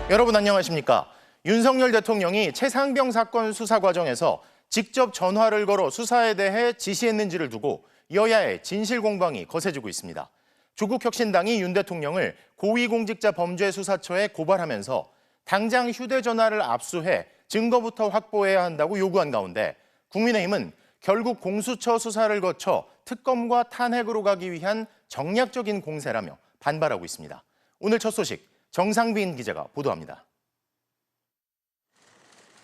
여러분 안녕하십니까? 윤석열 대통령이 최상병 사건 수사 과정에서 직접 전화를 걸어 수사에 대해 지시했는지를 두고 여야의 진실 공방이 거세지고 있습니다. 조국혁신당이 윤 대통령을 고위공직자범죄수사처에 고발하면서 당장 휴대전화를 압수해 증거부터 확보해야 한다고 요구한 가운데 국민의힘은 결국 공수처 수사를 거쳐 특검과 탄핵으로 가기 위한 정략적인 공세라며 반발하고 있습니다. 오늘 첫 소식 정상빈 기자가 보도합니다.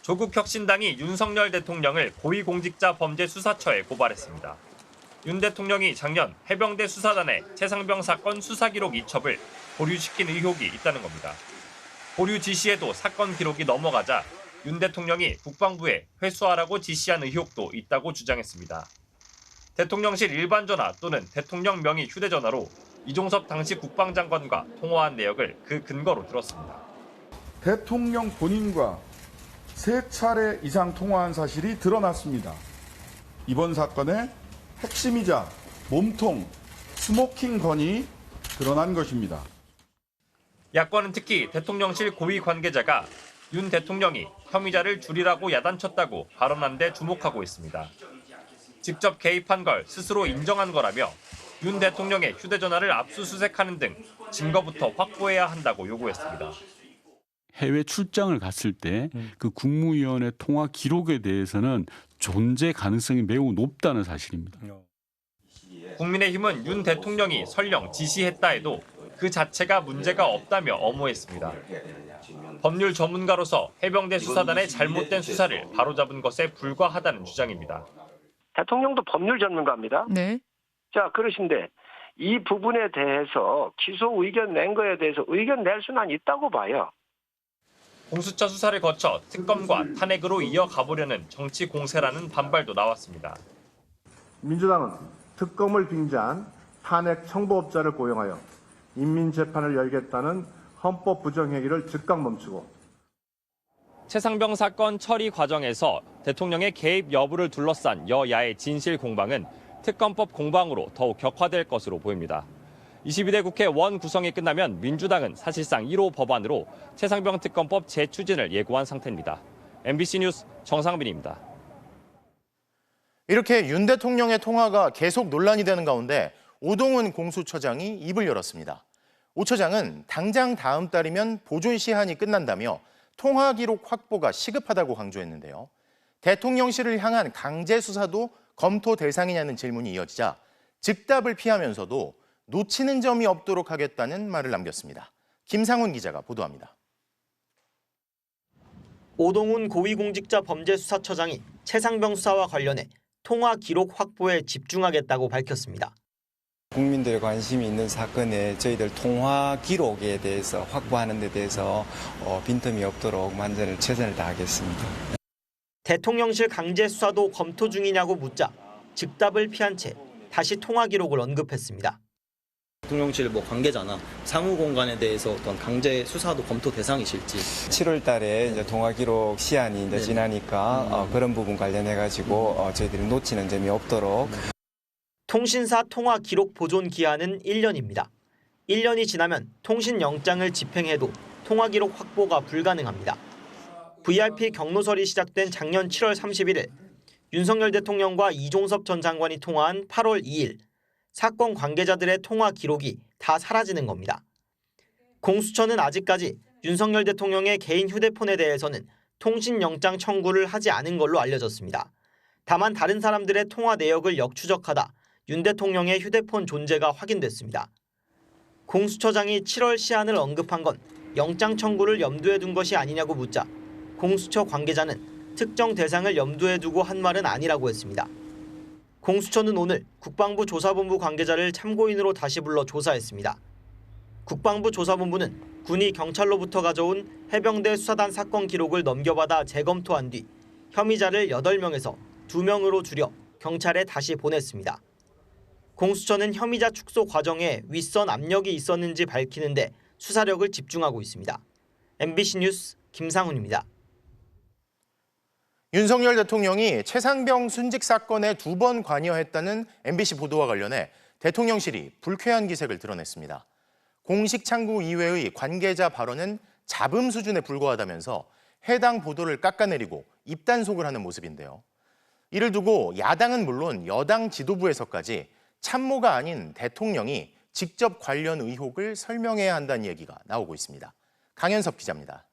조국혁신당이 윤석열 대통령을 고위공직자범죄수사처에 고발했습니다. 윤 대통령이 작년 해병대 수사단의 최상병 사건 수사 기록 이첩을 보류시킨 의혹이 있다는 겁니다. 보류 지시에도 사건 기록이 넘어가자 윤 대통령이 국방부에 회수하라고 지시한 의혹도 있다고 주장했습니다. 대통령실 일반 전화 또는 대통령 명의 휴대전화로 이종섭 당시 국방장관과 통화한 내역을 그 근거로 들었습니다. 대통령 본인과 3차례 이상 통화한 사실이 드러났습니다. 이번 사건의 핵심이자 몸통, 스모킹 건이 드러난 것입니다. 야권은 특히 대통령실 고위 관계자가 윤 대통령이 혐의자를 줄이라고 야단쳤다고 발언한 데 주목하고 있습니다. 직접 개입한 걸 스스로 인정한 거라며 윤 대통령의 휴대전화를 압수수색하는 등 증거부터 확보해야 한다고 요구했습니다. 해외 출장을 갔을 때 그 국무위원회 통화 기록에 대해서는 존재 가능성이 매우 높다는 사실입니다. 국민의힘은 윤 대통령이 설령 지시했다 해도 그 자체가 문제가 없다며 엄호했습니다. 법률 전문가로서 해병대 수사단의 잘못된 수사를 바로잡은 것에 불과하다는 주장입니다. 대통령도 법률 전문가입니다. 네. 자, 그러신데 이 부분에 대해서 기소 의견 낸 거에 대해서 의견 낼 수는 있다고 봐요. 공수처 수사를 거쳐 특검과 탄핵으로 이어가보려는 정치 공세라는 반발도 나왔습니다. 민주당은 특검을 빙자한 탄핵 청부업자를 고용하여 인민재판을 열겠다는 헌법 부정행위를 즉각 멈추고 최상병 사건 처리 과정에서 대통령의 개입 여부를 둘러싼 여야의 진실 공방은 특검법 공방으로 더욱 격화될 것으로 보입니다. 22대 국회 원 구성이 끝나면 민주당은 사실상 1호 법안으로 최상병 특검법 재추진을 예고한 상태입니다. MBC 뉴스 정상빈입니다. 이렇게 윤 대통령의 통화가 계속 논란이 되는 가운데 오동훈 공수처장이 입을 열었습니다. 오 처장은 당장 다음 달이면 보존 시한이 끝난다며 통화 기록 확보가 시급하다고 강조했는데요. 대통령실을 향한 강제 수사도 검토 대상이냐는 질문이 이어지자 즉답을 피하면서도 놓치는 점이 없도록 하겠다는 말을 남겼습니다. 김상훈 기자가 보도합니다. 오동훈 고위공직자범죄수사처장이 최상병 수사와 관련해 통화 기록 확보에 집중하겠다고 밝혔습니다. 국민들의 관심이 있는 사건에 저희들 통화 기록에 대해서 확보하는 데 대해서 빈틈이 없도록 만전을 최선을 다하겠습니다. 대통령실 강제 수사도 검토 중이냐고 묻자 즉답을 피한 채 다시 통화 기록을 언급했습니다. 대통령실 관계자나 사무 공간에 대해서 어떤 강제 수사도 검토 대상이실지. 7월 달에 이제 통화 기록 시한이 이제 지나니까 그런 부분 관련해 가지고 저희들이 놓치는 점이 없도록. 통신사 통화 기록 보존 기한은 1년입니다. 1년이 지나면 통신 영장을 집행해도 통화 기록 확보가 불가능합니다. VIP 경로설이 시작된 작년 7월 31일 윤석열 대통령과 이종섭 전 장관이 통화한 8월 2일 사건 관계자들의 통화 기록이 다 사라지는 겁니다. 공수처는 아직까지 윤석열 대통령의 개인 휴대폰에 대해서는 통신영장 청구를 하지 않은 걸로 알려졌습니다. 다만 다른 사람들의 통화 내역을 역추적하다 윤 대통령의 휴대폰 존재가 확인됐습니다. 공수처장이 7월 시한을 언급한 건 영장 청구를 염두에 둔 것이 아니냐고 묻자 공수처 관계자는 특정 대상을 염두에 두고 한 말은 아니라고 했습니다. 공수처는 오늘 국방부 조사본부 관계자를 참고인으로 다시 불러 조사했습니다. 국방부 조사본부는 군이 경찰로부터 가져온 해병대 수사단 사건 기록을 넘겨받아 재검토한 뒤 혐의자를 8명에서 2명으로 줄여 경찰에 다시 보냈습니다. 공수처는 혐의자 축소 과정에 윗선 압력이 있었는지 밝히는데 수사력을 집중하고 있습니다. MBC 뉴스 김상훈입니다. 윤석열 대통령이 최상병 순직 사건에 2번 관여했다는 MBC 보도와 관련해 대통령실이 불쾌한 기색을 드러냈습니다. 공식 창구 이외의 관계자 발언은 잡음 수준에 불과하다면서 해당 보도를 깎아내리고 입단속을 하는 모습인데요. 이를 두고 야당은 물론 여당 지도부에서까지 참모가 아닌 대통령이 직접 관련 의혹을 설명해야 한다는 얘기가 나오고 있습니다. 강현섭 기자입니다.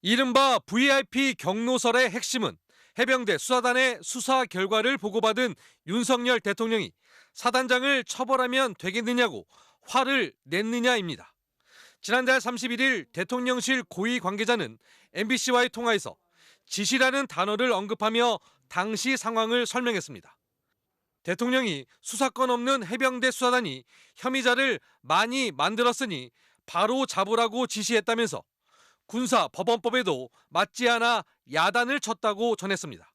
이른바 VIP 경로설의 핵심은 해병대 수사단의 수사 결과를 보고받은 윤석열 대통령이 사단장을 처벌하면 되겠느냐고 화를 냈느냐입니다. 지난달 31일 대통령실 고위 관계자는 MBC와의 통화에서 지시라는 단어를 언급하며 당시 상황을 설명했습니다. 대통령이 수사권 없는 해병대 수사단이 혐의자를 많이 만들었으니 바로 잡으라고 지시했다면서 군사법원법에도 맞지 않아 야단을 쳤다고 전했습니다.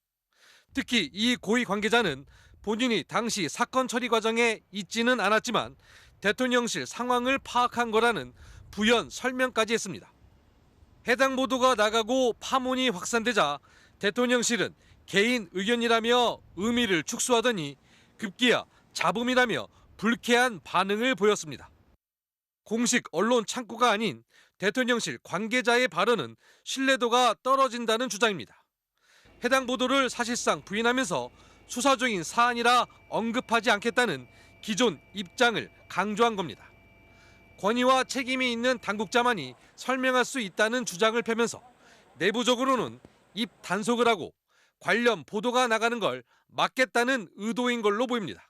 특히 이 고위 관계자는 본인이 당시 사건 처리 과정에 있지는 않았지만 대통령실 상황을 파악한 거라는 부연 설명까지 했습니다. 해당 보도가 나가고 파문이 확산되자 대통령실은 개인 의견이라며 의미를 축소하더니 급기야 잡음이라며 불쾌한 반응을 보였습니다. 공식 언론 창구가 아닌 대통령실 관계자의 발언은 신뢰도가 떨어진다는 주장입니다. 해당 보도를 사실상 부인하면서 수사 중인 사안이라 언급하지 않겠다는 기존 입장을 강조한 겁니다. 권위와 책임이 있는 당국자만이 설명할 수 있다는 주장을 펴면서 내부적으로는 입 단속을 하고 관련 보도가 나가는 걸 막겠다는 의도인 걸로 보입니다.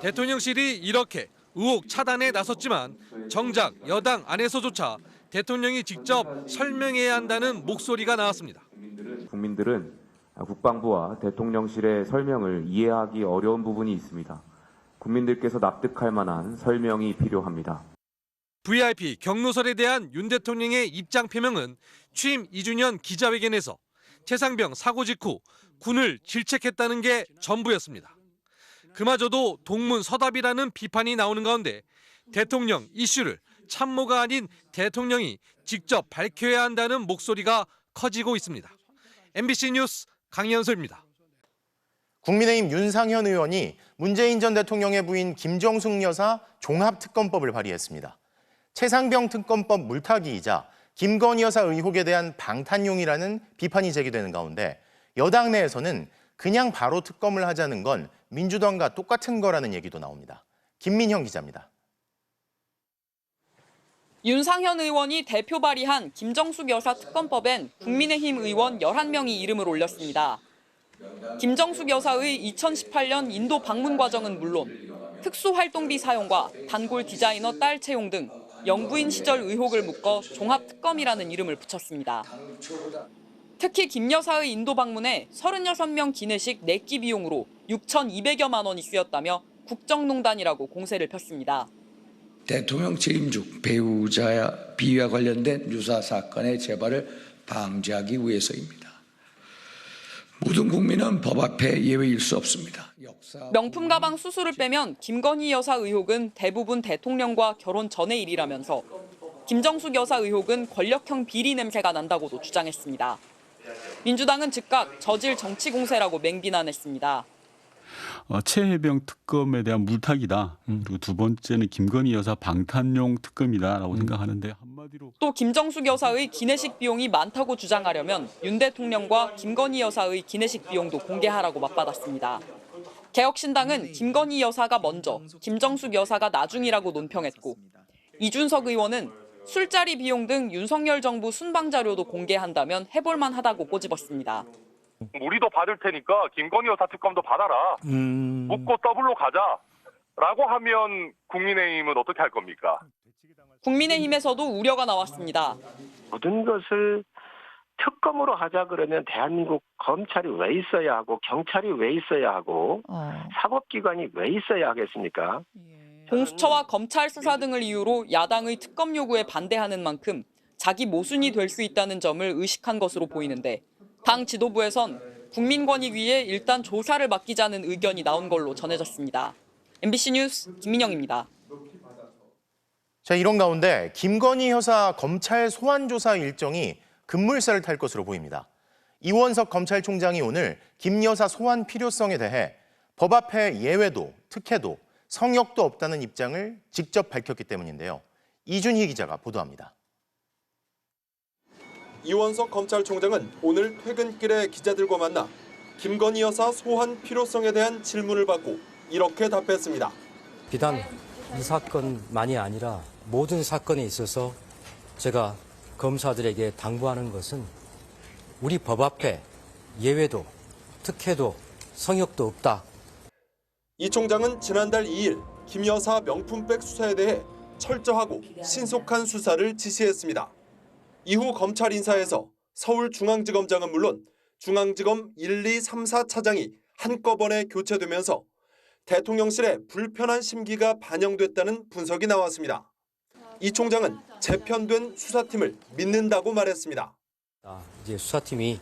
대통령실이 이렇게 의혹 차단에 나섰지만 정작 여당 안에서조차 대통령이 직접 설명해야 한다는 목소리가 나왔습니다. 국민들은 국방부와 대통령실의 설명을 이해하기 어려운 부분이 있습니다. 국민들께서 납득할 만한 설명이 필요합니다. VIP 경로설에 대한 윤 대통령의 입장 표명은 취임 2주년 기자회견에서 최상병 사고 직후 군을 질책했다는 게 전부였습니다. 그마저도 동문서답이라는 비판이 나오는 가운데 대통령 이슈를 참모가 아닌 대통령이 직접 밝혀야 한다는 목소리가 커지고 있습니다. MBC 뉴스 강현솔입니다. 국민의힘 윤상현 의원이 문재인 전 대통령의 부인 김정숙 여사 종합특검법을 발의했습니다. 최상병 특검법 물타기이자 김건희 여사 의혹에 대한 방탄용이라는 비판이 제기되는 가운데 여당 내에서는 그냥 바로 특검을 하자는 건 민주당과 똑같은 거라는 얘기도 나옵니다. 김민형 기자입니다. 윤상현 의원이 대표 발의한 김정숙 여사 특검법엔 국민의힘 의원 11명이 이름을 올렸습니다. 김정숙 여사의 2018년 인도 방문 과정은 물론 특수활동비 사용과 단골 디자이너 딸 채용 등 영부인 시절 의혹을 묶어 종합특검이라는 이름을 붙였습니다. 특히 김 여사의 인도 방문에 36명 기내식 4끼 비용으로 6,200여만 원이 쓰였다며 국정농단이라고 공세를 폈습니다. 대통령 재임 중 배우자 비위와 관련된 유사 사건의 재발을 방지하기 위해서입니다. 모든 국민은 법 앞에 예외일 수 없습니다. 명품 가방 수수를 빼면 김건희 여사 의혹은 대부분 대통령과 결혼 전의 일이라면서 김정숙 여사 의혹은 권력형 비리 냄새가 난다고도 주장했습니다. 민주당은 즉각 저질 정치 공세라고 맹비난했습니다. 최해병 특검에 대한 물타기다. 그리고 두 번째는 김건희 여사 방탄용 특검이다라고 생각하는데 한마디로 또 김정숙 여사의 기내식 비용이 많다고 주장하려면 윤 대통령과 김건희 여사의 기내식 비용도 공개하라고 맞받았습니다. 개혁신당은 김건희 여사가 먼저, 김정숙 여사가 나중이라고 논평했고 이준석 의원은 술자리 비용 등 윤석열 정부 순방 자료도 공개한다면 해볼만 하다고 꼬집었습니다. 우리도 받을 테니까 김건희 여사 특검도 받아라. 묻고 더블로 가자라고 하면 국민의힘은 어떻게 할 겁니까? 국민의힘에서도 우려가 나왔습니다. 모든 것을 특검으로 하자 그러면 대한민국 검찰이 왜 있어야 하고 경찰이 왜 있어야 하고 사법기관이 왜 있어야 하겠습니까? 공수처와 검찰 수사 등을 이유로 야당의 특검 요구에 반대하는 만큼 자기 모순이 될 수 있다는 점을 의식한 것으로 보이는데 당 지도부에선 국민권익위에 일단 조사를 맡기자는 의견이 나온 걸로 전해졌습니다. MBC 뉴스 김민영입니다. 자, 이런 가운데 김건희 여사 검찰 소환 조사 일정이 급물살을 탈 것으로 보입니다. 이원석 검찰총장이 오늘 김 여사 소환 필요성에 대해 법 앞에 예외도 특혜도 성역도 없다는 입장을 직접 밝혔기 때문인데요. 이준희 기자가 보도합니다. 이원석 검찰총장은 오늘 퇴근길에 기자들과 만나 김건희 여사 소환 필요성에 대한 질문을 받고 이렇게 답했습니다. 비단 이 사건만이 아니라 모든 사건에 있어서 제가 검사들에게 당부하는 것은 우리 법 앞에 예외도 특혜도 성역도 없다. 이 총장은 지난달 2일 김 여사 명품백 수사에 대해 철저하고 신속한 수사를 지시했습니다. 이후 검찰 인사에서 서울중앙지검장은 물론 중앙지검 1, 2, 3, 4 차장이 한꺼번에 교체되면서 대통령실에 불편한 심기가 반영됐다는 분석이 나왔습니다. 이 총장은 재편된 수사팀을 믿는다고 말했습니다. 이제 수사팀이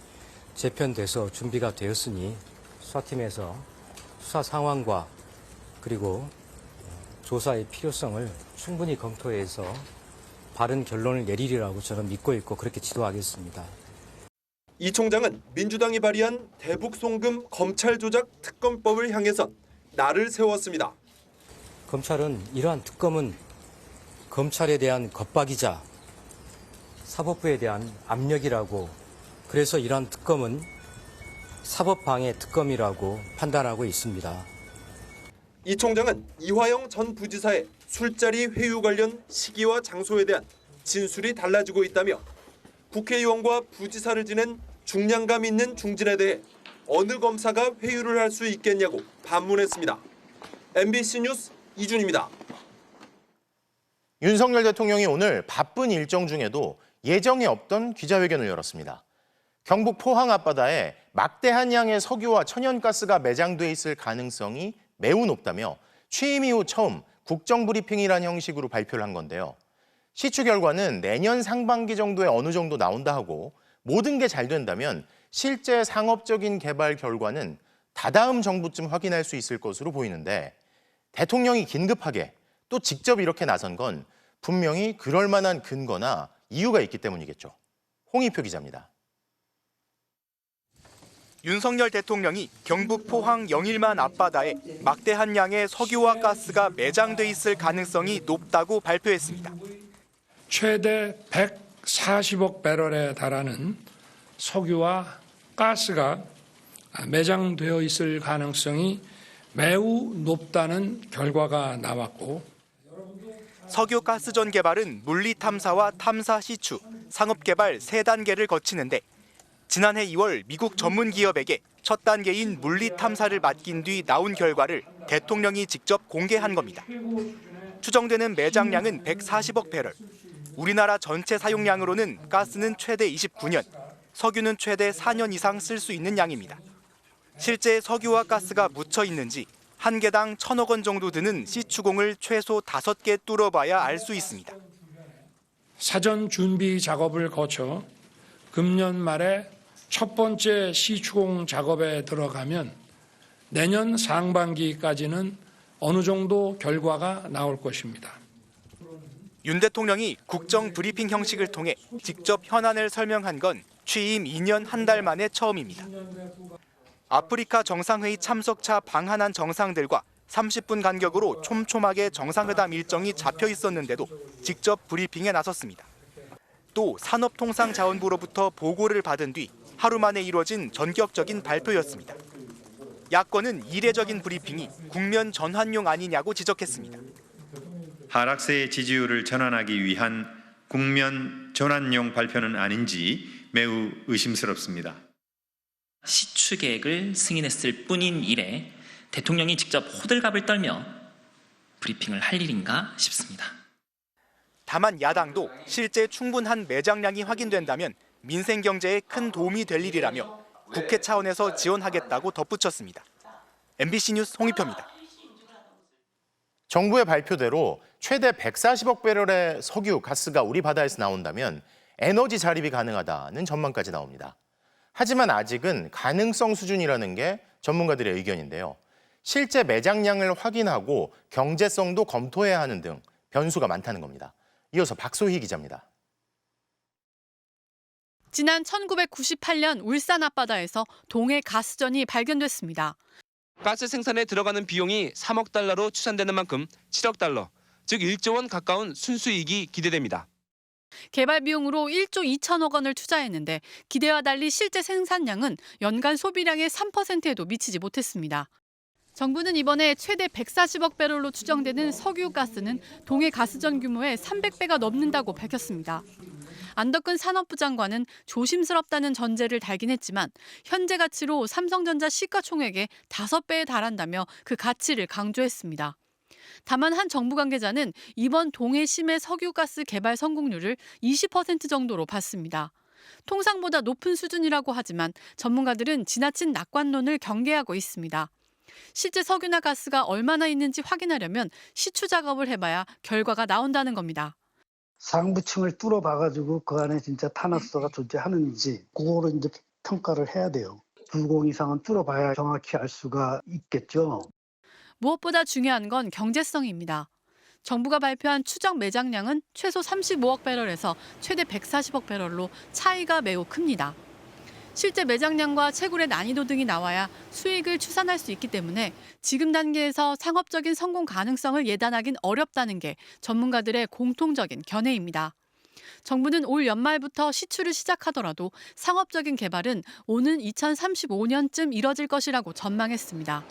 재편돼서 준비가 되었으니 수사팀에서 수사 상황과 그리고 조사의 필요성을 충분히 검토해서 바른 결론을 내리리라고 저는 믿고 있고 그렇게 지도하겠습니다. 이 총장은 민주당이 발의한 대북 송금 검찰 조작 특검법을 향해선 날을 세웠습니다. 검찰은 이러한 특검은 검찰에 대한 겁박이자 사법부에 대한 압력이라고, 그래서 이러한 특검은 사법방해 특검이라고 판단하고 있습니다. 이 총장은 이화영 전 부지사의 술자리 회유 관련 시기와 장소에 대한 진술이 달라지고 있다며 국회의원과 부지사를 지낸 중량감 있는 중진에 대해 어느 검사가 회유를 할 수 있겠냐고 반문했습니다. MBC 뉴스 이준입니다. 윤석열 대통령이 오늘 바쁜 일정 중에도 예정에 없던 기자회견을 열었습니다. 경북 포항 앞바다에 막대한 양의 석유와 천연가스가 매장돼 있을 가능성이 매우 높다며 취임 이후 처음 국정브리핑이라는 형식으로 발표를 한 건데요. 시추 결과는 내년 상반기 정도에 어느 정도 나온다 하고 모든 게 잘 된다면 실제 상업적인 개발 결과는 다다음 정부쯤 확인할 수 있을 것으로 보이는데 대통령이 긴급하게 또 직접 이렇게 나선 건 분명히 그럴 만한 근거나 이유가 있기 때문이겠죠. 홍익표 기자입니다. 윤석열 대통령이 경북 포항 영일만 앞바다에 막대한 양의 석유와 가스가 매장돼 있을 가능성이 높다고 발표했습니다. 최대 140억 배럴에 달하는 석유와 가스가 매장되어 있을 가능성이 매우 높다는 결과가 나왔고, 석유 가스전 개발은 물리 탐사와 탐사 시추, 상업 개발 3단계를 거치는데 지난해 2월 미국 전문 기업에게 첫 단계인 물리 탐사를 맡긴 뒤 나온 결과를 대통령이 직접 공개한 겁니다. 추정되는 매장량은 140억 배럴. 우리나라 전체 사용량으로는 가스는 최대 29년, 석유는 최대 4년 이상 쓸 수 있는 양입니다. 실제 석유와 가스가 묻혀 있는지 한 개당 1,000억 원 정도 드는 시추공을 최소 5개 뚫어봐야 알 수 있습니다. 사전 준비 작업을 거쳐 금년 말에 첫 번째 시추공 작업에 들어가면 내년 상반기까지는 어느 정도 결과가 나올 것입니다. 윤 대통령이 국정 브리핑 형식을 통해 직접 현안을 설명한 건 취임 2년 한 달 만에 처음입니다. 아프리카 정상회의 참석차 방한한 정상들과 30분 간격으로 촘촘하게 정상회담 일정이 잡혀 있었는데도 직접 브리핑에 나섰습니다. 또 산업통상자원부로부터 보고를 받은 뒤 하루 만에 이루어진 전격적인 발표였습니다. 야권은 이례적인 브리핑이 국면 전환용 아니냐고 지적했습니다. 하락세의 지지율을 전환하기 위한 국면 전환용 발표는 아닌지 매우 의심스럽습니다. 시추 계획을 승인했을 뿐인 일에 대통령이 직접 호들갑을 떨며 브리핑을 할 일인가 싶습니다. 다만 야당도 실제 충분한 매장량이 확인된다면 민생 경제에 큰 도움이 될 일이라며 국회 차원에서 지원하겠다고 덧붙였습니다. MBC 뉴스 홍익표입니다. 정부의 발표대로 최대 140억 배럴의 석유, 가스가 우리 바다에서 나온다면 에너지 자립이 가능하다는 전망까지 나옵니다. 하지만 아직은 가능성 수준이라는 게 전문가들의 의견인데요. 실제 매장량을 확인하고 경제성도 검토해야 하는 등 변수가 많다는 겁니다. 이어서 박소희 기자입니다. 지난 1998년 울산 앞바다에서 동해 가스전이 발견됐습니다. 가스 생산에 들어가는 비용이 3억 달러로 추산되는 만큼 7억 달러, 즉 1조 원 가까운 순수이익이 기대됩니다. 개발 비용으로 1조 2천억 원을 투자했는데 기대와 달리 실제 생산량은 연간 소비량의 3%에도 미치지 못했습니다. 정부는 이번에 최대 140억 배럴로 추정되는 석유 가스는 동해 가스전 규모의 300배가 넘는다고 밝혔습니다. 안덕근 산업부 장관은 조심스럽다는 전제를 달긴 했지만 현재 가치로 삼성전자 시가총액의 5배에 달한다며 그 가치를 강조했습니다. 다만 한 정부 관계자는 이번 동해 심해 석유가스 개발 성공률을 20% 정도로 봤습니다. 통상보다 높은 수준이라고 하지만 전문가들은 지나친 낙관론을 경계하고 있습니다. 실제 석유나 가스가 얼마나 있는지 확인하려면 시추 작업을 해봐야 결과가 나온다는 겁니다. 상부층을 뚫어봐가지고 그 안에 진짜 탄화수소가 존재하는지 그거를 이제 평가를 해야 돼요. 불공 이상은 뚫어봐야 정확히 알 수가 있겠죠. 무엇보다 중요한 건 경제성입니다. 정부가 발표한 추정 매장량은 최소 35억 배럴에서 최대 140억 배럴로 차이가 매우 큽니다. 실제 매장량과 채굴의 난이도 등이 나와야 수익을 추산할 수 있기 때문에 지금 단계에서 상업적인 성공 가능성을 예단하긴 어렵다는 게 전문가들의 공통적인 견해입니다. 정부는 올 연말부터 시추를 시작하더라도 상업적인 개발은 오는 2035년쯤 이뤄질 것이라고 전망했습니다.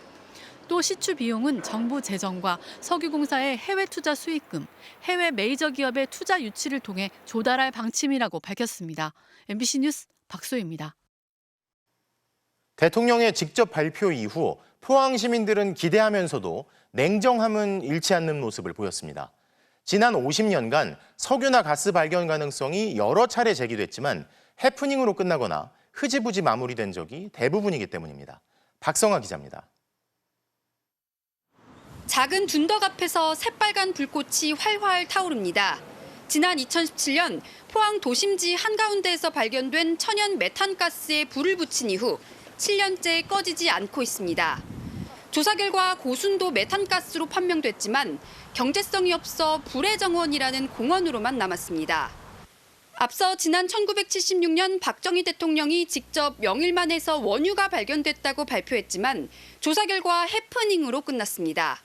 또 시추 비용은 정부 재정과 석유공사의 해외 투자 수익금, 해외 메이저 기업의 투자 유치를 통해 조달할 방침이라고 밝혔습니다. MBC 뉴스 박소희입니다. 대통령의 직접 발표 이후 포항 시민들은 기대하면서도 냉정함은 잃지 않는 모습을 보였습니다. 지난 50년간 석유나 가스 발견 가능성이 여러 차례 제기됐지만 해프닝으로 끝나거나 흐지부지 마무리된 적이 대부분이기 때문입니다. 박성아 기자입니다. 작은 둔덕 앞에서 새빨간 불꽃이 활활 타오릅니다. 지난 2017년 포항 도심지 한가운데에서 발견된 천연 메탄가스에 불을 붙인 이후 7년째 꺼지지 않고 있습니다. 조사 결과 고순도 메탄가스로 판명됐지만 경제성이 없어 불의 정원이라는 공언으로만 남았습니다. 앞서 지난 1976년 박정희 대통령이 직접 명일만에서 원유가 발견됐다고 발표했지만 조사 결과 해프닝으로 끝났습니다.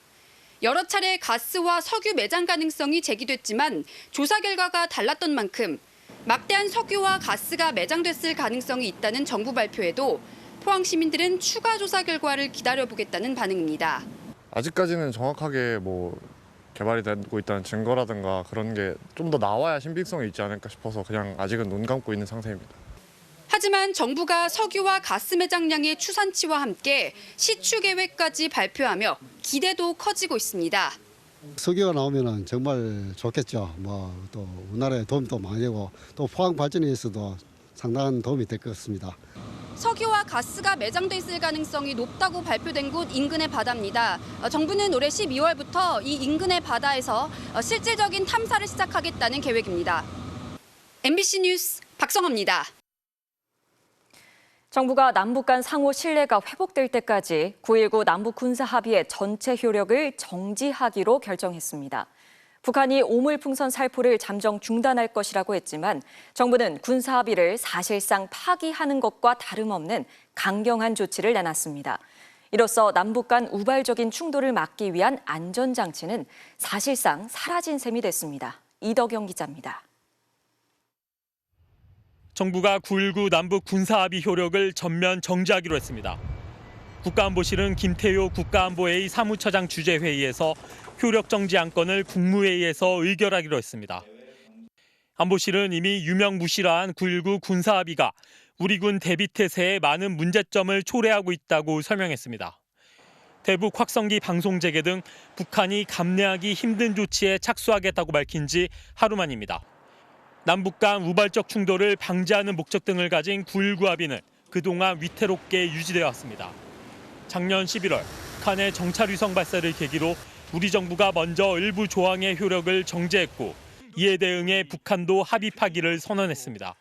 여러 차례 가스와 석유 매장 가능성이 제기됐지만 조사 결과가 달랐던 만큼 막대한 석유와 가스가 매장됐을 가능성이 있다는 정부 발표에도 포항 시민들은 추가 조사 결과를 기다려보겠다는 반응입니다. 아직까지는 정확하게 개발이 되고 있다는 증거라든가 그런 게 좀 더 나와야 신빙성이 있지 않을까 싶어서 그냥 아직은 눈 감고 있는 상태입니다. 하지만 정부가 석유와 가스 매장량의 추산치와 함께 시추 계획까지 발표하며 기대도 커지고 있습니다. 석유가 나오면 정말 좋겠죠. 또 우리나라에 도움도 많이 되고 또 포항 발전에 있어도 상당한 도움이 될 것 같습니다. 석유와 가스가 매장돼 있을 가능성이 높다고 발표된 곳 인근의 바다입니다. 정부는 올해 12월부터 이 인근의 바다에서 실질적인 탐사를 시작하겠다는 계획입니다. MBC 뉴스 박성아입니다. 정부가 남북 간 상호 신뢰가 회복될 때까지 9.19 남북 군사 합의의 전체 효력을 정지하기로 결정했습니다. 북한이 오물풍선 살포를 잠정 중단할 것이라고 했지만 정부는 군사 합의를 사실상 파기하는 것과 다름없는 강경한 조치를 내놨습니다. 이로써 남북 간 우발적인 충돌을 막기 위한 안전장치는 사실상 사라진 셈이 됐습니다. 이덕영 기자입니다. 정부가 9.19 남북 군사합의 효력을 전면 정지하기로 했습니다. 국가안보실은 김태효 국가안보회의 사무처장 주재회의에서 효력 정지 안건을 국무회의에서 의결하기로 했습니다. 안보실은 이미 유명무실한 9.19 군사합의가 우리 군 대비태세에 많은 문제점을 초래하고 있다고 설명했습니다. 대북 확성기 방송 재개 등 북한이 감내하기 힘든 조치에 착수하겠다고 밝힌 지 하루 만입니다. 남북 간 우발적 충돌을 방지하는 목적 등을 가진 9.19 합의는 그동안 위태롭게 유지되어 왔습니다. 작년 11월 북한의 정찰위성 발사를 계기로 우리 정부가 먼저 일부 조항의 효력을 정지했고 이에 대응해 북한도 합의 파기를 선언했습니다.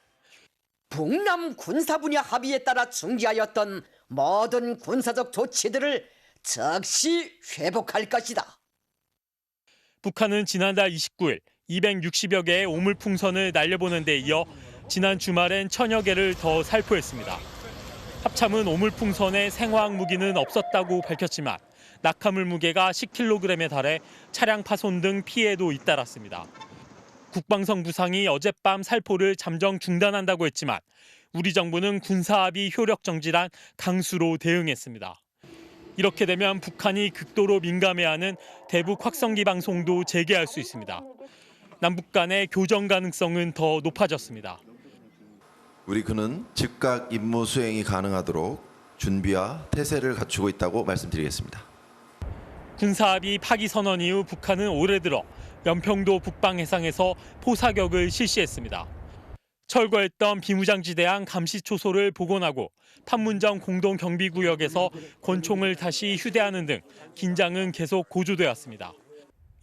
북남 군사 분야 합의에 따라 중지하였던 모든 군사적 조치들을 즉시 회복할 것이다. 북한은 지난달 29일 260여 개의 오물풍선을 날려보는 데 이어 지난 주말엔 1000여 개를 더 살포했습니다. 합참은 오물풍선에 생화학 무기는 없었다고 밝혔지만 낙하물 무게가 10kg에 달해 차량 파손 등 피해도 잇따랐습니다. 국방성 부상이 어젯밤 살포를 잠정 중단한다고 했지만 우리 정부는 군사합의 효력 정지란 강수로 대응했습니다. 이렇게 되면 북한이 극도로 민감해하는 대북 확성기 방송도 재개할 수 있습니다. 남북 간의 교전 가능성은 더 높아졌습니다. 우리 군은 즉각 임무 수행이 가능하도록 준비와 태세를 갖추고 있다고 말씀드리겠습니다. 군사합의 파기 선언 이후 북한은 올해 들어 연평도 북방해상에서 포사격을 실시했습니다. 철거했던 비무장지대항 감시초소를 복원하고 판문점 공동경비구역에서 권총을 다시 휴대하는 등 긴장은 계속 고조되었습니다.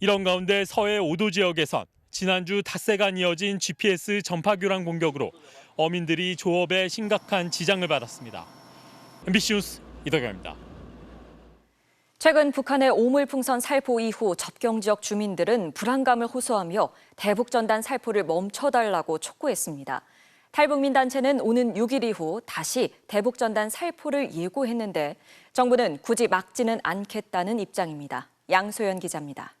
이런 가운데 서해 5도 지역에선 지난주 닷새간 이어진 GPS 전파 교란 공격으로 어민들이 조업에 심각한 지장을 받았습니다. MBC 뉴스 이덕영입니다. 최근 북한의 오물풍선 살포 이후 접경 지역 주민들은 불안감을 호소하며 대북전단 살포를 멈춰달라고 촉구했습니다. 탈북민 단체는 오는 6일 이후 다시 대북전단 살포를 예고했는데 정부는 굳이 막지는 않겠다는 입장입니다. 양소연 기자입니다.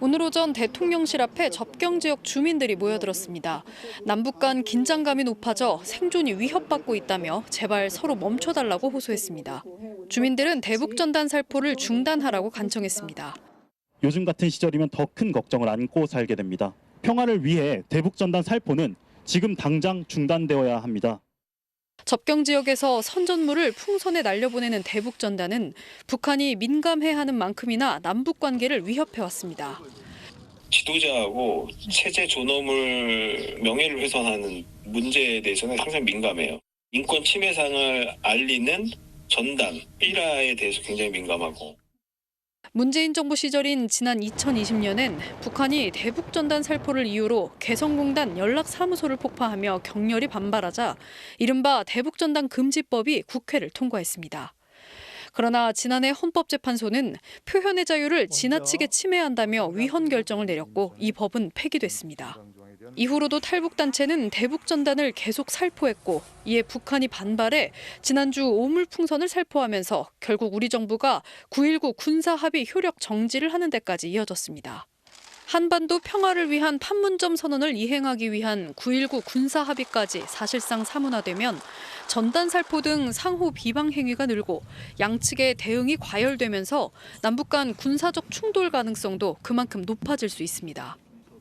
오늘 오전 대통령실 앞에 접경 지역 주민들이 모여들었습니다. 남북 간 긴장감이 높아져 생존이 위협받고 있다며 제발 서로 멈춰달라고 호소했습니다. 주민들은 대북전단 살포를 중단하라고 간청했습니다. 요즘 같은 시절이면 더 큰 걱정을 안고 살게 됩니다. 평화를 위해 대북전단 살포는 지금 당장 중단되어야 합니다. 접경 지역에서 선전물을 풍선에 날려보내는 대북전단은 북한이 민감해하는 만큼이나 남북 관계를 위협해왔습니다. 지도자하고 체제 존엄을 명예를 훼손하는 문제에 대해서는 항상 민감해요. 인권 침해상을 알리는 전단, 삐라에 대해서 굉장히 민감하고. 문재인 정부 시절인 지난 2020년엔 북한이 대북전단 살포를 이유로 개성공단 연락사무소를 폭파하며 격렬히 반발하자 이른바 대북전단 금지법이 국회를 통과했습니다. 그러나 지난해 헌법재판소는 표현의 자유를 지나치게 침해한다며 위헌 결정을 내렸고 이 법은 폐기됐습니다. 이후로도 탈북단체는 대북전단을 계속 살포했고 이에 북한이 반발해 지난주 오물풍선을 살포하면서 결국 우리 정부가 9.19 군사합의 효력 정지를 하는 데까지 이어졌습니다. 한반도 평화를 위한 판문점 선언을 이행하기 위한 9.19 군사합의까지 사실상 사문화되면 전단 살포 등 상호 비방 행위가 늘고 양측의 대응이 과열되면서 남북 간 군사적 충돌 가능성도 그만큼 높아질 수 있습니다.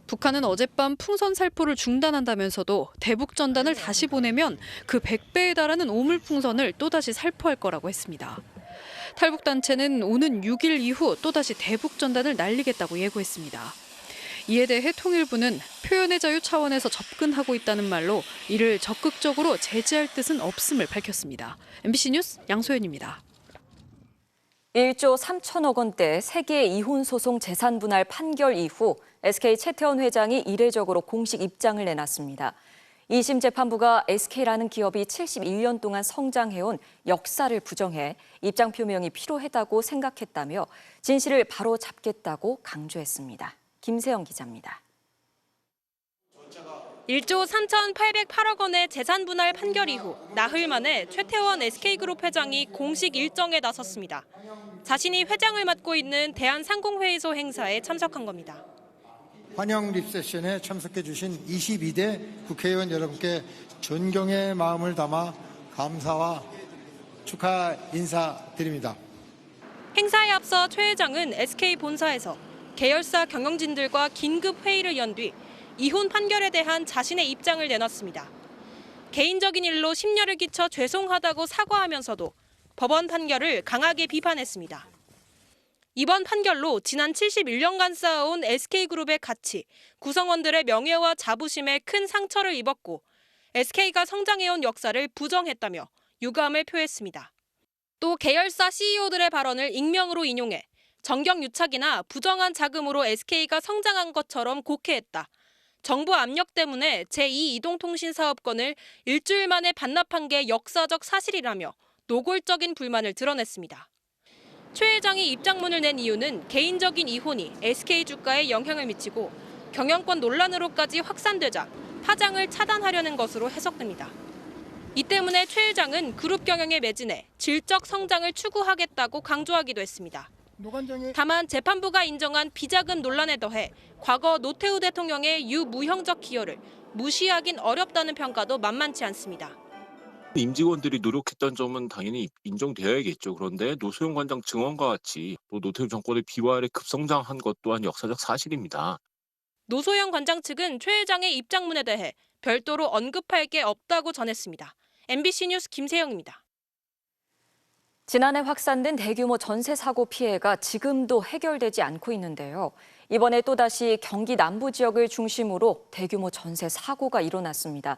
북한은 어젯밤 풍선 살포를 중단한다면서도 대북 전단을 다시 보내면 그 100배에 달하는 오물풍선을 또다시 살포할 거라고 했습니다. 탈북단체는 오는 6일 이후 또다시 대북 전단을 날리겠다고 예고했습니다. 이에 대해 통일부는 표현의 자유 차원에서 접근하고 있다는 말로 이를 적극적으로 제지할 뜻은 없음을 밝혔습니다. MBC 뉴스 양소연입니다. 1조 3천억 원대 세계 이혼 소송 재산 분할 판결 이후 SK 최태원 회장이 이례적으로 공식 입장을 내놨습니다. 2심 재판부가 SK라는 기업이 71년 동안 성장해온 역사를 부정해 입장 표명이 필요하다고 생각했다며 진실을 바로 잡겠다고 강조했습니다. 김세영 기자입니다. 1조 3,808억 원의 재산 분할 판결 이후 나흘 만에 최태원 SK그룹 회장이 공식 일정에 나섰습니다. 자신이 회장을 맡고 있는 대한상공회의소 행사에 참석한 겁니다. 환영 리셉션에 참석해 주신 22대 국회의원 여러분께 존경의 마음을 담아 감사와 축하 인사드립니다. 행사에 앞서 최 회장은 SK 본사에서 계열사 경영진들과 긴급 회의를 연 뒤 이혼 판결에 대한 자신의 입장을 내놨습니다. 개인적인 일로 심려를 끼쳐 죄송하다고 사과하면서도 법원 판결을 강하게 비판했습니다. 이번 판결로 지난 71년간 쌓아온 SK그룹의 가치, 구성원들의 명예와 자부심에 큰 상처를 입었고 SK가 성장해온 역사를 부정했다며 유감을 표했습니다. 또 계열사 CEO들의 발언을 익명으로 인용해 정경유착이나 부정한 자금으로 SK가 성장한 것처럼 곡해했다. 정부 압력 때문에 제2이동통신 사업권을 일주일 만에 반납한 게 역사적 사실이라며 노골적인 불만을 드러냈습니다. 최 회장이 입장문을 낸 이유는 개인적인 이혼이 SK 주가에 영향을 미치고 경영권 논란으로까지 확산되자 파장을 차단하려는 것으로 해석됩니다. 이 때문에 최 회장은 그룹 경영에 매진해 질적 성장을 추구하겠다고 강조하기도 했습니다. 다만 재판부가 인정한 비자금 논란에 더해 과거 노태우 대통령의 유무형적 기여를 무시하긴 어렵다는 평가도 만만치 않습니다. 임직원들이 노력했다는 점은 당연히 인정되어야겠죠. 그런데 노소영 관장 증언과 같이 또 노태우 정권의 비화를 급성장한 것 또한 역사적 사실입니다. 노소영 관장 측은 최 회장의 입장문에 대해 별도로 언급할 게 없다고 전했습니다. MBC 뉴스 김세영입니다. 지난해 확산된 대규모 전세 사고 피해가 지금도 해결되지 않고 있는데요. 이번에 또다시 경기 남부 지역을 중심으로 대규모 전세 사고가 일어났습니다.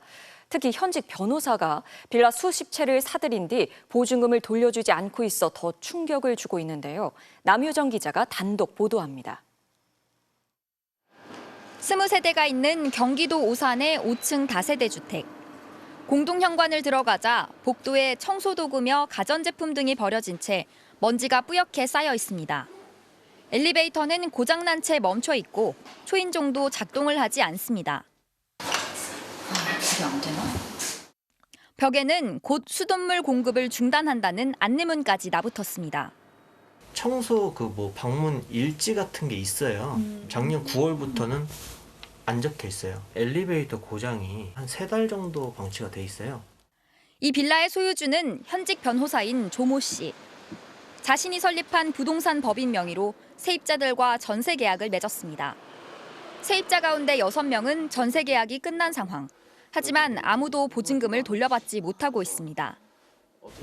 특히 현직 변호사가 빌라 수십 채를 사들인 뒤 보증금을 돌려주지 않고 있어 더 충격을 주고 있는데요. 남효정 기자가 단독 보도합니다. 20세대가 있는 경기도 오산의 5층 다세대 주택. 공동현관을 들어가자 복도에 청소도구며 가전제품 등이 버려진 채 먼지가 뿌옇게 쌓여 있습니다. 엘리베이터는 고장난 채 멈춰 있고 초인종도 작동을 하지 않습니다. 이게 안 되나? 벽에는 곧 수돗물 공급을 중단한다는 안내문까지 나붙었습니다. 청소 방문 일지 같은 게 있어요. 작년 9월부터는 안 적혀 있어요. 엘리베이터 고장이 한 3달 정도 방치가 돼 있어요. 이 빌라의 소유주는 현직 변호사인 조모 씨. 자신이 설립한 부동산 법인 명의로 세입자들과 전세 계약을 맺었습니다. 세입자 가운데 6명은 전세 계약이 끝난 상황. 하지만 아무도 보증금을 돌려받지 못하고 있습니다.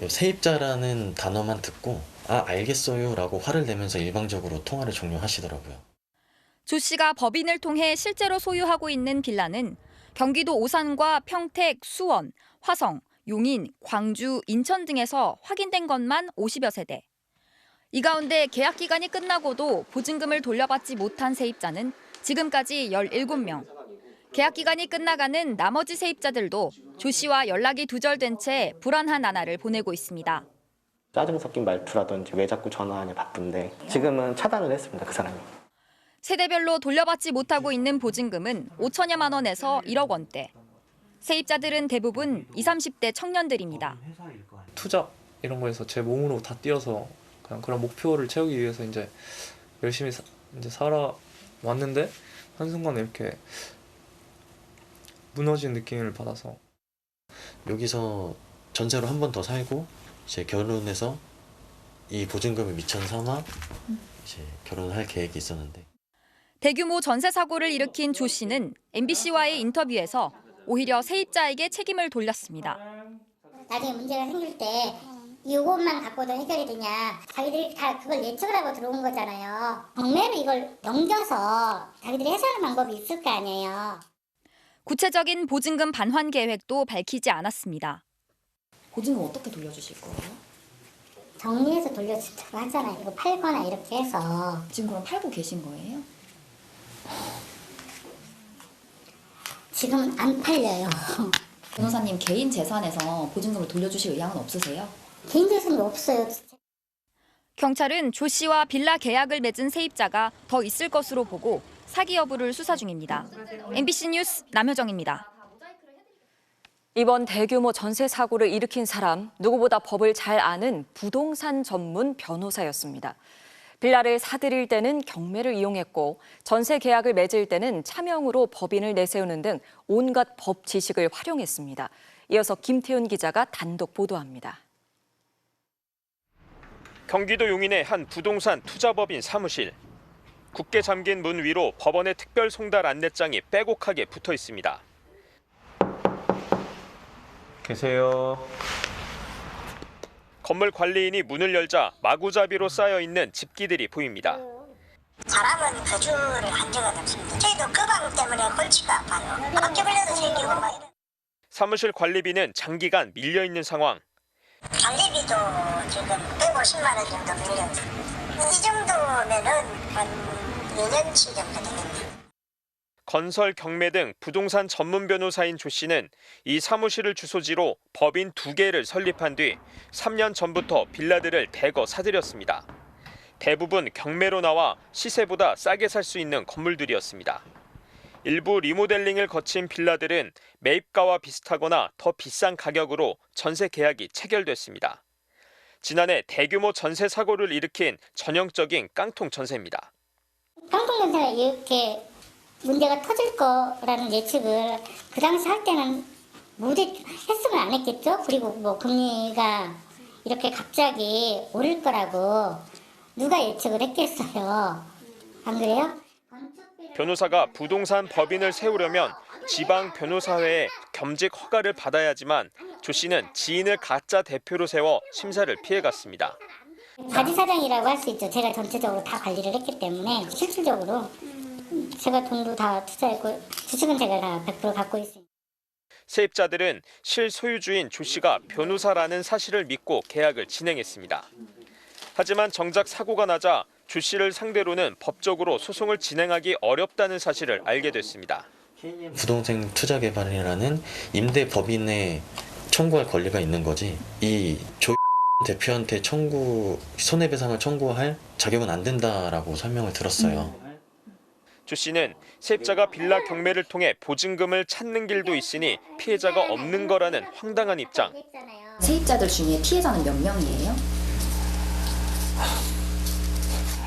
세입자라는 단어만 듣고 알겠어요 라고 화를 내면서 일방적으로 통화를 종료하시더라고요. 조 씨가 법인을 통해 실제로 소유하고 있는 빌라는 경기도 오산과 평택, 수원, 화성, 용인, 광주, 인천 등에서 확인된 것만 50여 세대. 이 가운데 계약 기간이 끝나고도 보증금을 돌려받지 못한 세입자는 지금까지 17명. 계약 기간이 끝나가는 나머지 세입자들도 조 씨와 연락이 두절된 채 불안한 나날을 보내고 있습니다. 짜증 섞인 말투라든지 왜 자꾸 전화하냐 바쁜데 지금은 차단을 했습니다. 그 사람이. 세대별로 돌려받지 못하고 있는 보증금은 5천여만 원에서 1억 원대. 세입자들은 대부분 20, 30대 청년들입니다. 투잡 이런 거에서 제 몸으로 다 뛰어서 그런 목표를 채우기 위해서 이제 열심히 이제 살아왔는데 한순간에 이렇게 무너진 느낌을 받아서 여기서 전세로 한 번 더 살고 이제 결혼해서 이 보증금을 미천 삼아 이제 결혼을 할 계획이 있었는데. 대규모 전세 사고를 일으킨 조 씨는 MBC와의 인터뷰에서 오히려 세입자에게 책임을 돌렸습니다. 나중에 문제가 생길 때 이것만 갖고도 해결이 되냐. 자기들이 다 그걸 예측을 하고 들어온 거잖아요. 경매로 이걸 넘겨서 자기들이 해소하는 방법이 있을 거 아니에요. 구체적인 보증금 반환 계획도 밝히지 않았습니다. 보증금 어떻게 돌려주실 거예요? 정리해서 돌려주자고 하잖아요. 이거 팔거나 이렇게 해서. 지금 그럼 팔고 계신 거예요? 지금은 안 팔려요. 변호사님 개인 재산에서 보증금을 돌려주실 의향은 없으세요? 개인 재산이 없어요. 경찰은 조 씨와 빌라 계약을 맺은 세입자가 더 있을 것으로 보고 사기 여부를 수사 중입니다. MBC 뉴스 남효정입니다. 이번 대규모 전세 사고를 일으킨 사람, 누구보다 법을 잘 아는 부동산 전문 변호사였습니다. 빌라를 사들일 때는 경매를 이용했고 전세 계약을 맺을 때는 차명으로 법인을 내세우는 등 온갖 법 지식을 활용했습니다. 이어서 김태훈 기자가 단독 보도합니다. 경기도 용인의 한 부동산 투자법인 사무실. 굳게 잠긴 문 위로 법원의 특별 송달 안내장이 빼곡하게 붙어 있습니다. 계세요. 건물 관리인이 문을 열자 마구잡이로 쌓여 있는 집기들이 보입니다. 사람은 거주를 한 적은 없습니다. 저희도 그 방 때문에 골치가 아파요. 바퀴벌레도 생기고 막 이런. 사무실 관리비는 장기간 밀려 있는 상황. 관리비도 지금 150만 원 정도 밀렸어요. 이 정도면은 한 2년치 정도 되겠네요. 건설, 경매 등 부동산 전문 변호사인 조 씨는 이 사무실을 주소지로 법인 2개를 설립한 뒤 3년 전부터 빌라들을 대거 사들였습니다. 대부분 경매로 나와 시세보다 싸게 살 수 있는 건물들이었습니다. 일부 리모델링을 거친 빌라들은 매입가와 비슷하거나 더 비싼 가격으로 전세 계약이 체결됐습니다. 지난해 대규모 전세 사고를 일으킨 전형적인 깡통 전세입니다. 깡통 전세가 이렇게 문제가 터질 거라는 예측을 그 당시 할 때는 했으면 안 했겠죠. 그리고 뭐 금리가 이렇게 갑자기 오를 거라고 누가 예측을 했겠어요. 안 그래요? 변호사가 부동산 법인을 세우려면 지방 변호사회의 겸직 허가를 받아야지만 조 씨는 지인을 가짜 대표로 세워 심사를 피해갔습니다. 바지사장이라고 할 수 있죠. 제가 전체적으로 다 관리를 했기 때문에 실질적으로 제가 돈도 다 투자했고 주식은 제가 다 100% 갖고 있습니다. 세입자들은 실소유주인 조 씨가 변호사라는 사실을 믿고 계약을 진행했습니다. 하지만 정작 사고가 나자 조 씨를 상대로는 법적으로 소송을 진행하기 어렵다는 사실을 알게 됐습니다. 부동산 투자개발이라는 임대 법인에 청구할 권리가 있는 거지 이 조 대표한테 손해배상을 청구할 자격은 안 된다라고 설명을 들었어요. 조 씨는 세입자가 빌라 경매를 통해 보증금을 찾는 길도 있으니 피해자가 없는 거라는 황당한 입장. 세입자들 중에 피해자는 몇 명이에요?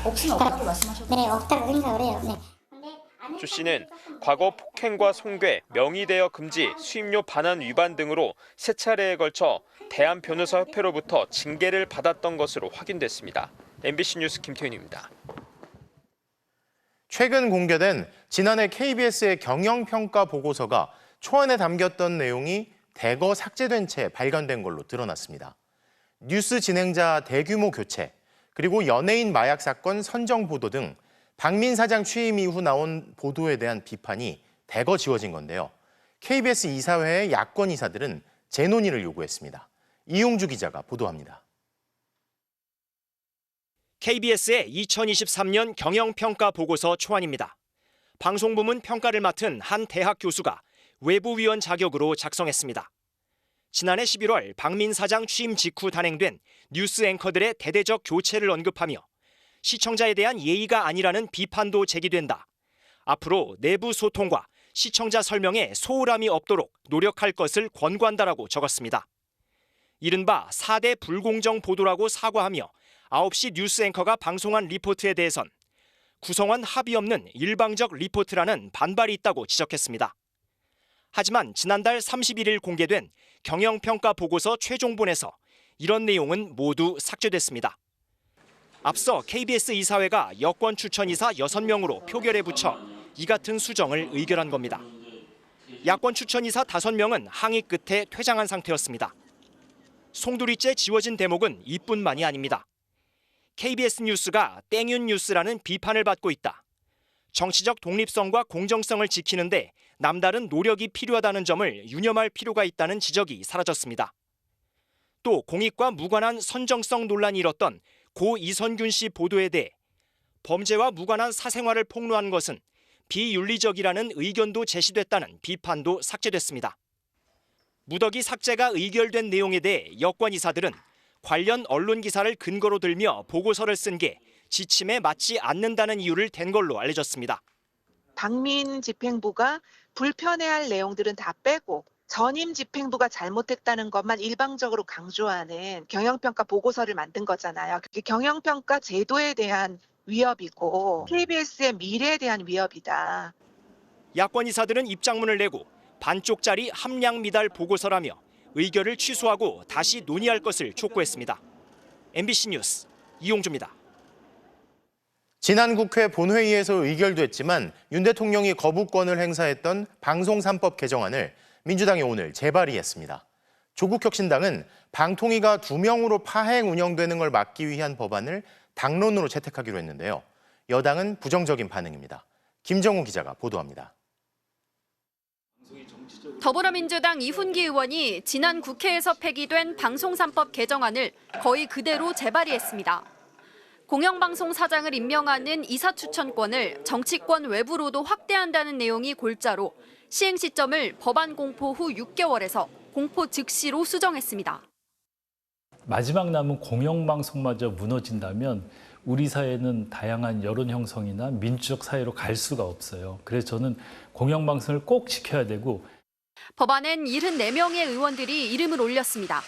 없으면 없다고 말씀하셨죠? 네, 없다고 생각을 해요. 네. 조 씨는 과거 폭행과 손괴, 명의대여 금지, 수임료 반환 위반 등으로 세 차례에 걸쳐 대한변호사협회로부터 징계를 받았던 것으로 확인됐습니다. MBC 뉴스 김태윤입니다. 최근 공개된 지난해 KBS의 경영평가 보고서가 초안에 담겼던 내용이 대거 삭제된 채 발견된 걸로 드러났습니다. 뉴스 진행자 대규모 교체, 그리고 연예인 마약 사건 선정 보도 등 박민 사장 취임 이후 나온 보도에 대한 비판이 대거 지워진 건데요. KBS 이사회의 야권 이사들은 재논의를 요구했습니다. 이용주 기자가 보도합니다. KBS의 2023년 경영평가 보고서 초안입니다. 방송부문 평가를 맡은 한 대학 교수가 외부위원 자격으로 작성했습니다. 지난해 11월 박민 사장 취임 직후 단행된 뉴스 앵커들의 대대적 교체를 언급하며 시청자에 대한 예의가 아니라는 비판도 제기된다. 앞으로 내부 소통과 시청자 설명에 소홀함이 없도록 노력할 것을 권고한다라고 적었습니다. 이른바 4대 불공정 보도라고 사과하며 9시 뉴스 앵커가 방송한 리포트에 대해선 구성원 합의 없는 일방적 리포트라는 반발이 있다고 지적했습니다. 하지만 지난달 31일 공개된 경영평가 보고서 최종본에서 이런 내용은 모두 삭제됐습니다. 앞서 KBS 이사회가 여권 추천 이사 6명으로 표결에 붙여 이 같은 수정을 의결한 겁니다. 야권 추천 이사 5명은 항의 끝에 퇴장한 상태였습니다. 송두리째 지워진 대목은 이뿐만이 아닙니다. KBS 뉴스가 땡윤 뉴스라는 비판을 받고 있다. 정치적 독립성과 공정성을 지키는데 남다른 노력이 필요하다는 점을 유념할 필요가 있다는 지적이 사라졌습니다. 또 공익과 무관한 선정성 논란이 일었던 고 이선균 씨 보도에 대해 범죄와 무관한 사생활을 폭로한 것은 비윤리적이라는 의견도 제시됐다는 비판도 삭제됐습니다. 무더기 삭제가 의결된 내용에 대해 여권 이사들은 관련 언론 기사를 근거로 들며 보고서를 쓴 게 지침에 맞지 않는다는 이유를 댄 걸로 알려졌습니다. 박민 집행부가 불편해할 내용들은 다 빼고 전임 집행부가 잘못했다는 것만 일방적으로 강조하는 경영평가 보고서를 만든 거잖아요. 그게 경영평가 제도에 대한 위협이고 KBS의 미래에 대한 위협이다. 야권 이사들은 입장문을 내고 반쪽짜리 함량 미달 보고서라며 의결을 취소하고 다시 논의할 것을 촉구했습니다. MBC 뉴스 이용주입니다. 지난 국회 본회의에서 의결됐지만 윤 대통령이 거부권을 행사했던 방송 3법 개정안을 민주당이 오늘 재발의했습니다. 조국혁신당은 방통위가 2명으로 파행 운영되는 걸 막기 위한 법안을 당론으로 채택하기로 했는데요. 여당은 부정적인 반응입니다. 김정우 기자가 보도합니다. 더불어민주당 이훈기 의원이 지난 국회에서 폐기된 방송 3법 개정안을 거의 그대로 재발의했습니다. 공영방송 사장을 임명하는 이사 추천권을 정치권 외부로도 확대한다는 내용이 골자로 시행 시점을 법안 공포 후 6개월에서 공포 즉시로 수정했습니다. 마지막 남은 공영방송마저 무너진다면 우리 사회는 다양한 여론 형성이나 민주적 사회로 갈 수가 없어요. 그래서 저는 공영방송을 꼭 지켜야 되고. 법안엔 74명의 의원들이 이름을 올렸습니다.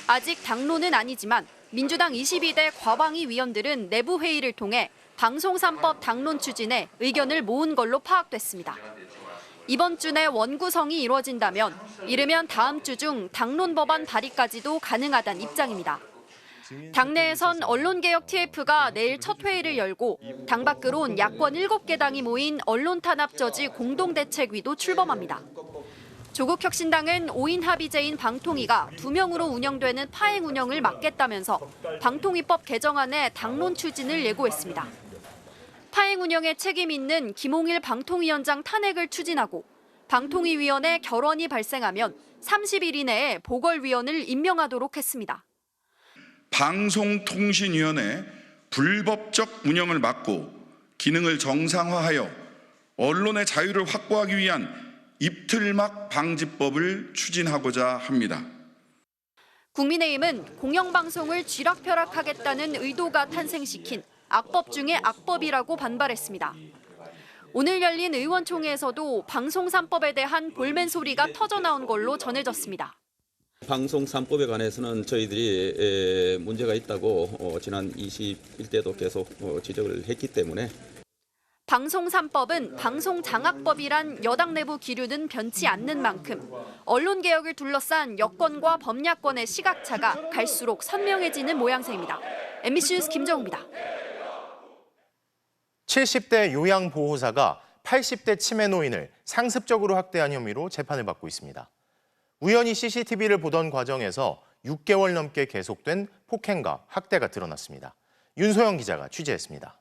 아직 당론은 아니지만 민주당 22대 과방위 위원들은 내부 회의를 통해 방송 3법 당론 추진에 의견을 모은 걸로 파악됐습니다. 이번 주 내 원구성이 이루어진다면 이르면 다음 주 중 당론 법안 발의까지도 가능하다는 입장입니다. 당내에선 언론개혁 TF가 내일 첫 회의를 열고 당 밖으론 야권 7개 당이 모인 언론탄압저지 공동대책위도 출범합니다. 조국혁신당은 5인 합의제인 방통위가 2명으로 운영되는 파행 운영을 막겠다면서 방통위법 개정안의 당론 추진을 예고했습니다. 파행 운영에 책임 있는 김홍일 방통위원장 탄핵을 추진하고 방통위위원회 결원이 발생하면 30일 이내에 보궐위원을 임명하도록 했습니다. 방송통신위원회 불법적 운영을 막고 기능을 정상화하여 언론의 자유를 확보하기 위한 입틀막 방지법을 추진하고자 합니다. 국민의힘은 공영방송을 쥐락펴락하겠다는 의도가 탄생시킨 악법 중의 악법이라고 반발했습니다. 오늘 열린 의원총회에서도 방송 3법에 대한 볼멘 소리가 터져나온 걸로 전해졌습니다. 방송 3법에 관해서는 저희들이 문제가 있다고 지난 21대도 계속 지적을 했기 때문에 방송 3법은 방송장악법이란 여당 내부 기류는 변치 않는 만큼 언론개혁을 둘러싼 여권과 범야권의 시각차가 갈수록 선명해지는 모양새입니다. MBC 뉴스 김정우입니다. 70대 요양보호사가 80대 치매 노인을 상습적으로 학대한 혐의로 재판을 받고 있습니다. 우연히 CCTV를 보던 과정에서 6개월 넘게 계속된 폭행과 학대가 드러났습니다. 윤소영 기자가 취재했습니다.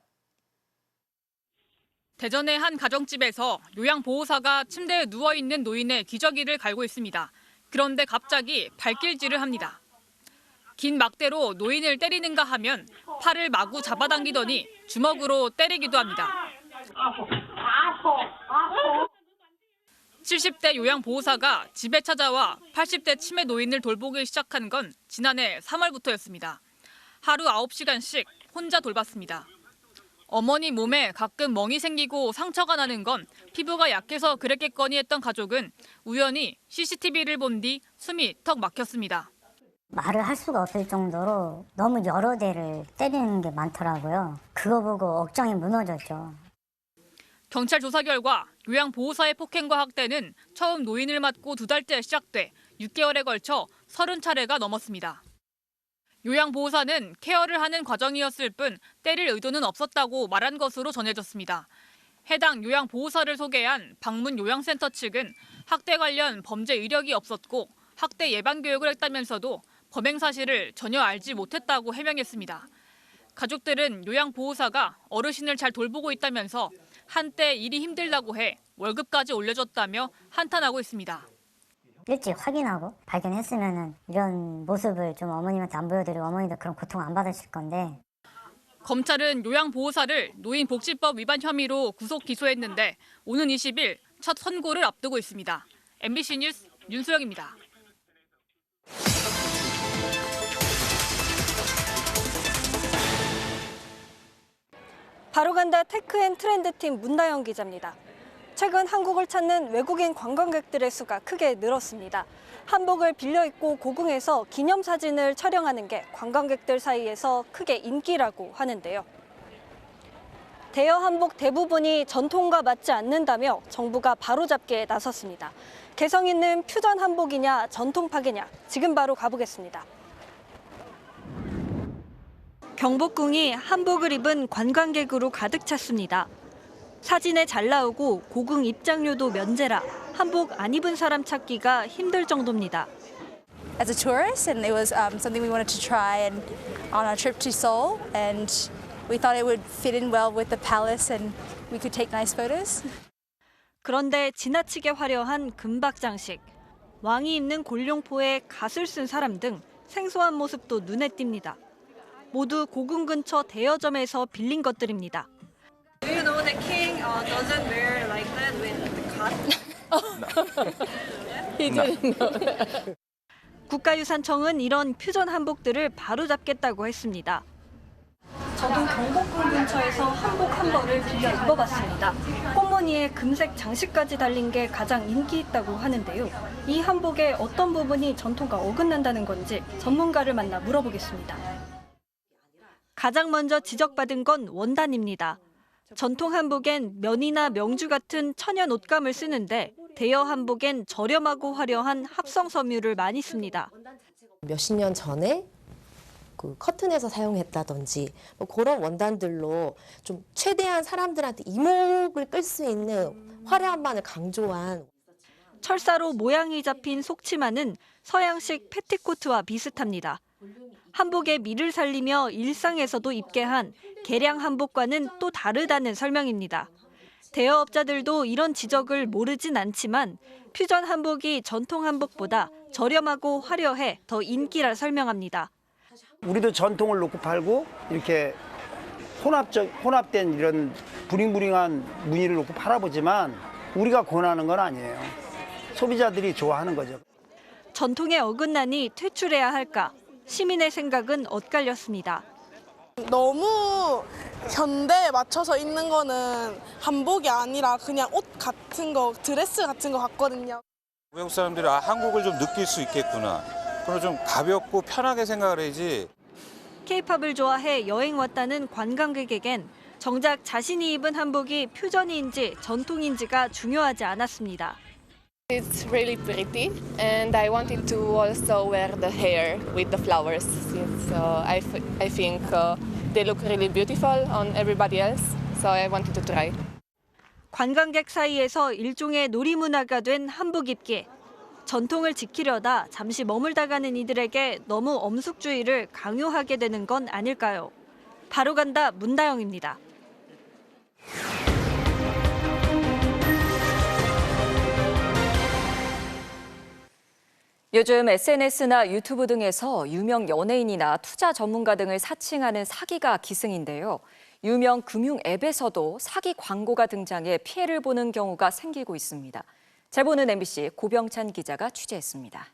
대전의 한 가정집에서 요양보호사가 침대에 누워있는 노인의 기저귀를 갈고 있습니다. 그런데 갑자기 발길질을 합니다. 긴 막대로 노인을 때리는가 하면 팔을 마구 잡아당기더니 주먹으로 때리기도 합니다. 70대 요양보호사가 집에 찾아와 80대 치매 노인을 돌보기 시작한 건 지난해 3월부터였습니다. 하루 9시간씩 혼자 돌봤습니다. 어머니 몸에 가끔 멍이 생기고 상처가 나는 건 피부가 약해서 그랬겠거니 했던 가족은 우연히 CCTV를 본 뒤 숨이 턱 막혔습니다. 말을 할 수가 없을 정도로 너무 여러 대를 때리는 게 많더라고요. 그거 보고 억장이 무너졌죠. 경찰 조사 결과 요양보호사의 폭행과 학대는 처음 노인을 맞고 2달째 시작돼 6개월에 걸쳐 30차례가 넘었습니다. 요양보호사는 케어를 하는 과정이었을 뿐 때릴 의도는 없었다고 말한 것으로 전해졌습니다. 해당 요양보호사를 소개한 방문요양센터 측은 학대 관련 범죄 이력이 없었고 학대 예방 교육을 했다면서도 범행 사실을 전혀 알지 못했다고 해명했습니다. 가족들은 요양보호사가 어르신을 잘 돌보고 있다면서 한때 일이 힘들다고 해 월급까지 올려줬다며 한탄하고 있습니다. 일찍 확인하고 발견했으면 이런 모습을 좀 어머님한테 안 보여드리고 어머니도 그런 고통 안 받으실 건데. 검찰은 요양보호사를 노인복지법 위반 혐의로 구속 기소했는데 오는 20일 첫 선고를 앞두고 있습니다. MBC 뉴스 윤소영입니다. 바로간다 테크앤트렌드팀 문다영 기자입니다. 최근 한국을 찾는 외국인 관광객들의 수가 크게 늘었습니다. 한복을 빌려 입고 고궁에서 기념사진을 촬영하는 게 관광객들 사이에서 크게 인기라고 하는데요. 대여 한복 대부분이 전통과 맞지 않는다며 정부가 바로잡기에 나섰습니다. 개성 있는 퓨전 한복이냐 전통 파괴냐 지금 바로 가보겠습니다. 경복궁이 한복을 입은 관광객으로 가득 찼습니다. 사진에 잘 나오고 고궁 입장료도 면제라 한복 안 입은 사람 찾기가 힘들 정도입니다. As a tourist, and it was something we wanted to try and on our trip to Seoul, and we thought it would fit in well with the palace, and we could take nice photos. 그런데 지나치게 화려한 금박 장식, 왕이 입는 골룡포에 갓을 쓴 사람 등 생소한 모습도 눈에 띕니다. 모두 고궁 근처 대여점에서 빌린 것들입니다. Do you know the king doesn't wear like that with the cut? He didn't know that. 국가유산청은 이런 퓨전 한복들을 바로잡겠다고 했습니다. 저도 경복궁 근처에서 한복 한 벌을 빌려 입어봤습니다. 꽃무늬에 금색 장식까지 달린 게 가장 인기 있다고 하는데요. 이 한복의 어떤 부분이 전통과 어긋난다는 건지 전문가를 만나 물어보겠습니다. 가장 먼저 지적받은 건 원단입니다. 전통 한복엔 면이나 명주 같은 천연 옷감을 쓰는데 대여 한복엔 저렴하고 화려한 합성 섬유를 많이 씁니다. 몇십 년 전에 그 커튼에서 사용했다든지 뭐 그런 원단들로 좀 최대한 사람들한테 이목을 끌 수 있는 화려함만을 강조한. 철사로 모양이 잡힌 속치마는 서양식 패티코트와 비슷합니다. 한복의 미를 살리며 일상에서도 입게 한 개량 한복과는 또 다르다는 설명입니다. 대여업자들도 이런 지적을 모르진 않지만 퓨전 한복이 전통 한복보다 저렴하고 화려해 더 인기라 설명합니다. 우리도 전통을 놓고 팔고 이렇게 혼합된 이런 부링부링한 무늬를 놓고 팔아보지만 우리가 권하는 건 아니에요. 소비자들이 좋아하는 거죠. 전통에 어긋나니 퇴출해야 할까? 시민의 생각은 엇갈렸습니다. 너무 현대에 맞춰서 입는 거는 한복이 아니라 그냥 옷 같은 거, 드레스 같은 거 같거든요. 외국 사람들이 한국을 좀 느낄 수 있겠구나. 그럼 좀 가볍고 편하게 생각을 해야지. K-팝을 좋아해 여행 왔다는 관광객에겐 정작 자신이 입은 한복이 퓨전인지 전통인지가 중요하지 않았습니다. It's really pretty, and I wanted to also wear the hair with the flowers. So I think they look really beautiful on everybody else. So I wanted to try. 관광객 사이에서 일종의 놀이문화가 된 한복 입기. 전통을 지키려다 잠시 머물다 가는 이들에게 너무 엄숙주의를 강요하게 되는 건 아닐까요? 바로 간다 문다영입니다. 요즘 SNS나 유튜브 등에서 유명 연예인이나 투자 전문가 등을 사칭하는 사기가 기승인데요. 유명 금융 앱에서도 사기 광고가 등장해 피해를 보는 경우가 생기고 있습니다. 제보는 MBC 고병찬 기자가 취재했습니다.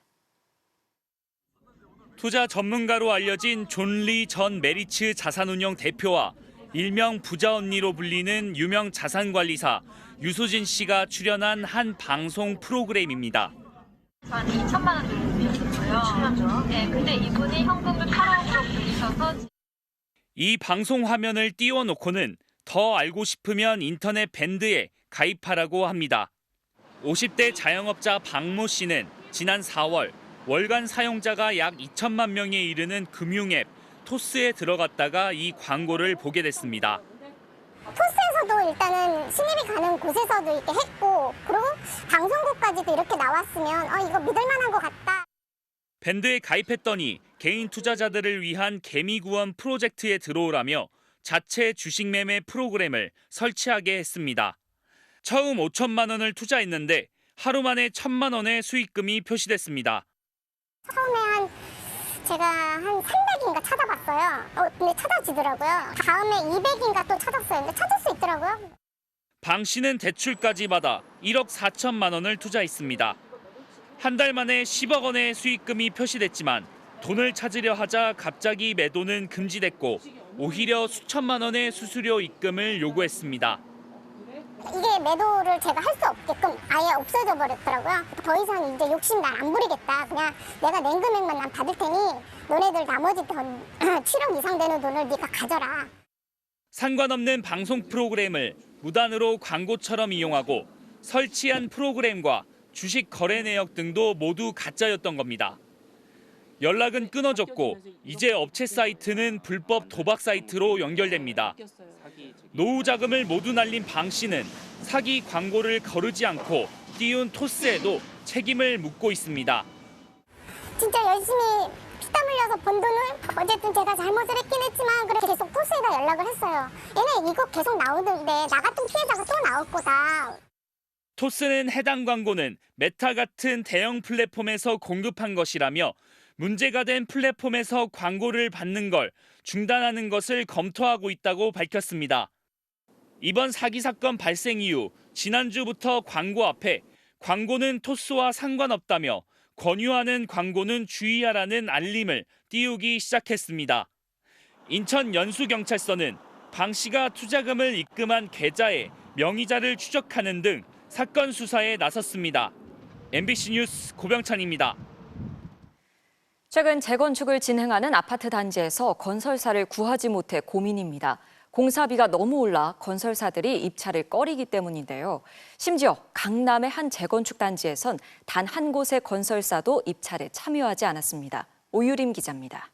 투자 전문가로 알려진 존 리 전 메리츠 자산운용 대표와 일명 부자 언니로 불리는 유명 자산관리사 유수진 씨가 출연한 한 방송 프로그램입니다. 한 2천만 원 정도 빌렸었어요. 네, 근데 이분이 현금을 8억으로 빌리셔서 이 방송 화면을 띄워놓고는 더 알고 싶으면 인터넷 밴드에 가입하라고 합니다. 50대 자영업자 박모 씨는 지난 4월 월간 사용자가 약 2천만 명에 이르는 금융앱 토스에 들어갔다가 이 광고를 보게 됐습니다. 토스에서도 일단은 신입이 가는 곳에서도 이렇게 했고 그리고 방송국까지도 이렇게 나왔으면 이거 믿을 만한 것 같다. 밴드에 가입했더니 개인 투자자들을 위한 개미 구원 프로젝트에 들어오라며 자체 주식 매매 프로그램을 설치하게 했습니다. 처음 5천만 원을 투자했는데 하루 만에 1,000만 원의 수익금이 표시됐습니다. 처음에 제가 한 300인가 찾아봤어요. 근데 찾아지더라고요. 다음에 200인가 또 찾았어요. 근데 찾을 수 있더라고요. 방 씨는 대출까지 받아 1억 4천만 원을 투자했습니다. 한 달 만에 10억 원의 수익금이 표시됐지만 돈을 찾으려 하자 갑자기 매도는 금지됐고 오히려 수천만 원의 수수료 입금을 요구했습니다. 이게 매도를 제가 할 수 없게끔 아예 없어져 버렸더라고요. 더 이상 이제 욕심 난 안 부리겠다. 그냥 내가 낸 금액만 난 받을 테니 너네들 나머지 돈 7억 이상 되는 돈을 네가 가져라. 상관없는 방송 프로그램을 무단으로 광고처럼 이용하고 설치한 프로그램과 주식 거래 내역 등도 모두 가짜였던 겁니다. 연락은 끊어졌고 이제 업체 사이트는 불법 도박 사이트로 연결됩니다. 노후 자금을 모두 날린 방 씨는 사기 광고를 거르지 않고 띄운 토스에도 책임을 묻고 있습니다. 진짜 열심히 피땀 흘려서 번 돈을 어쨌든 제가 잘못을 했긴 했지만 그래서 계속 토스에다 연락을 했어요. 얘네 이거 계속 나오는데 나 같은 피해자가 또 나올 거다. 토스는 해당 광고는 메타 같은 대형 플랫폼에서 공급한 것이라며 문제가 된 플랫폼에서 광고를 받는 걸 중단하는 것을 검토하고 있다고 밝혔습니다. 이번 사기 사건 발생 이후 지난주부터 광고 앞에 광고는 토스와 상관없다며 권유하는 광고는 주의하라는 알림을 띄우기 시작했습니다. 인천 연수경찰서는 방 씨가 투자금을 입금한 계좌에 명의자를 추적하는 등 사건 수사에 나섰습니다. MBC 뉴스 고병찬입니다. 최근 재건축을 진행하는 아파트 단지에서 건설사를 구하지 못해 고민입니다. 공사비가 너무 올라 건설사들이 입찰을 꺼리기 때문인데요. 심지어 강남의 한 재건축 단지에선 단 한 곳의 건설사도 입찰에 참여하지 않았습니다. 오유림 기자입니다.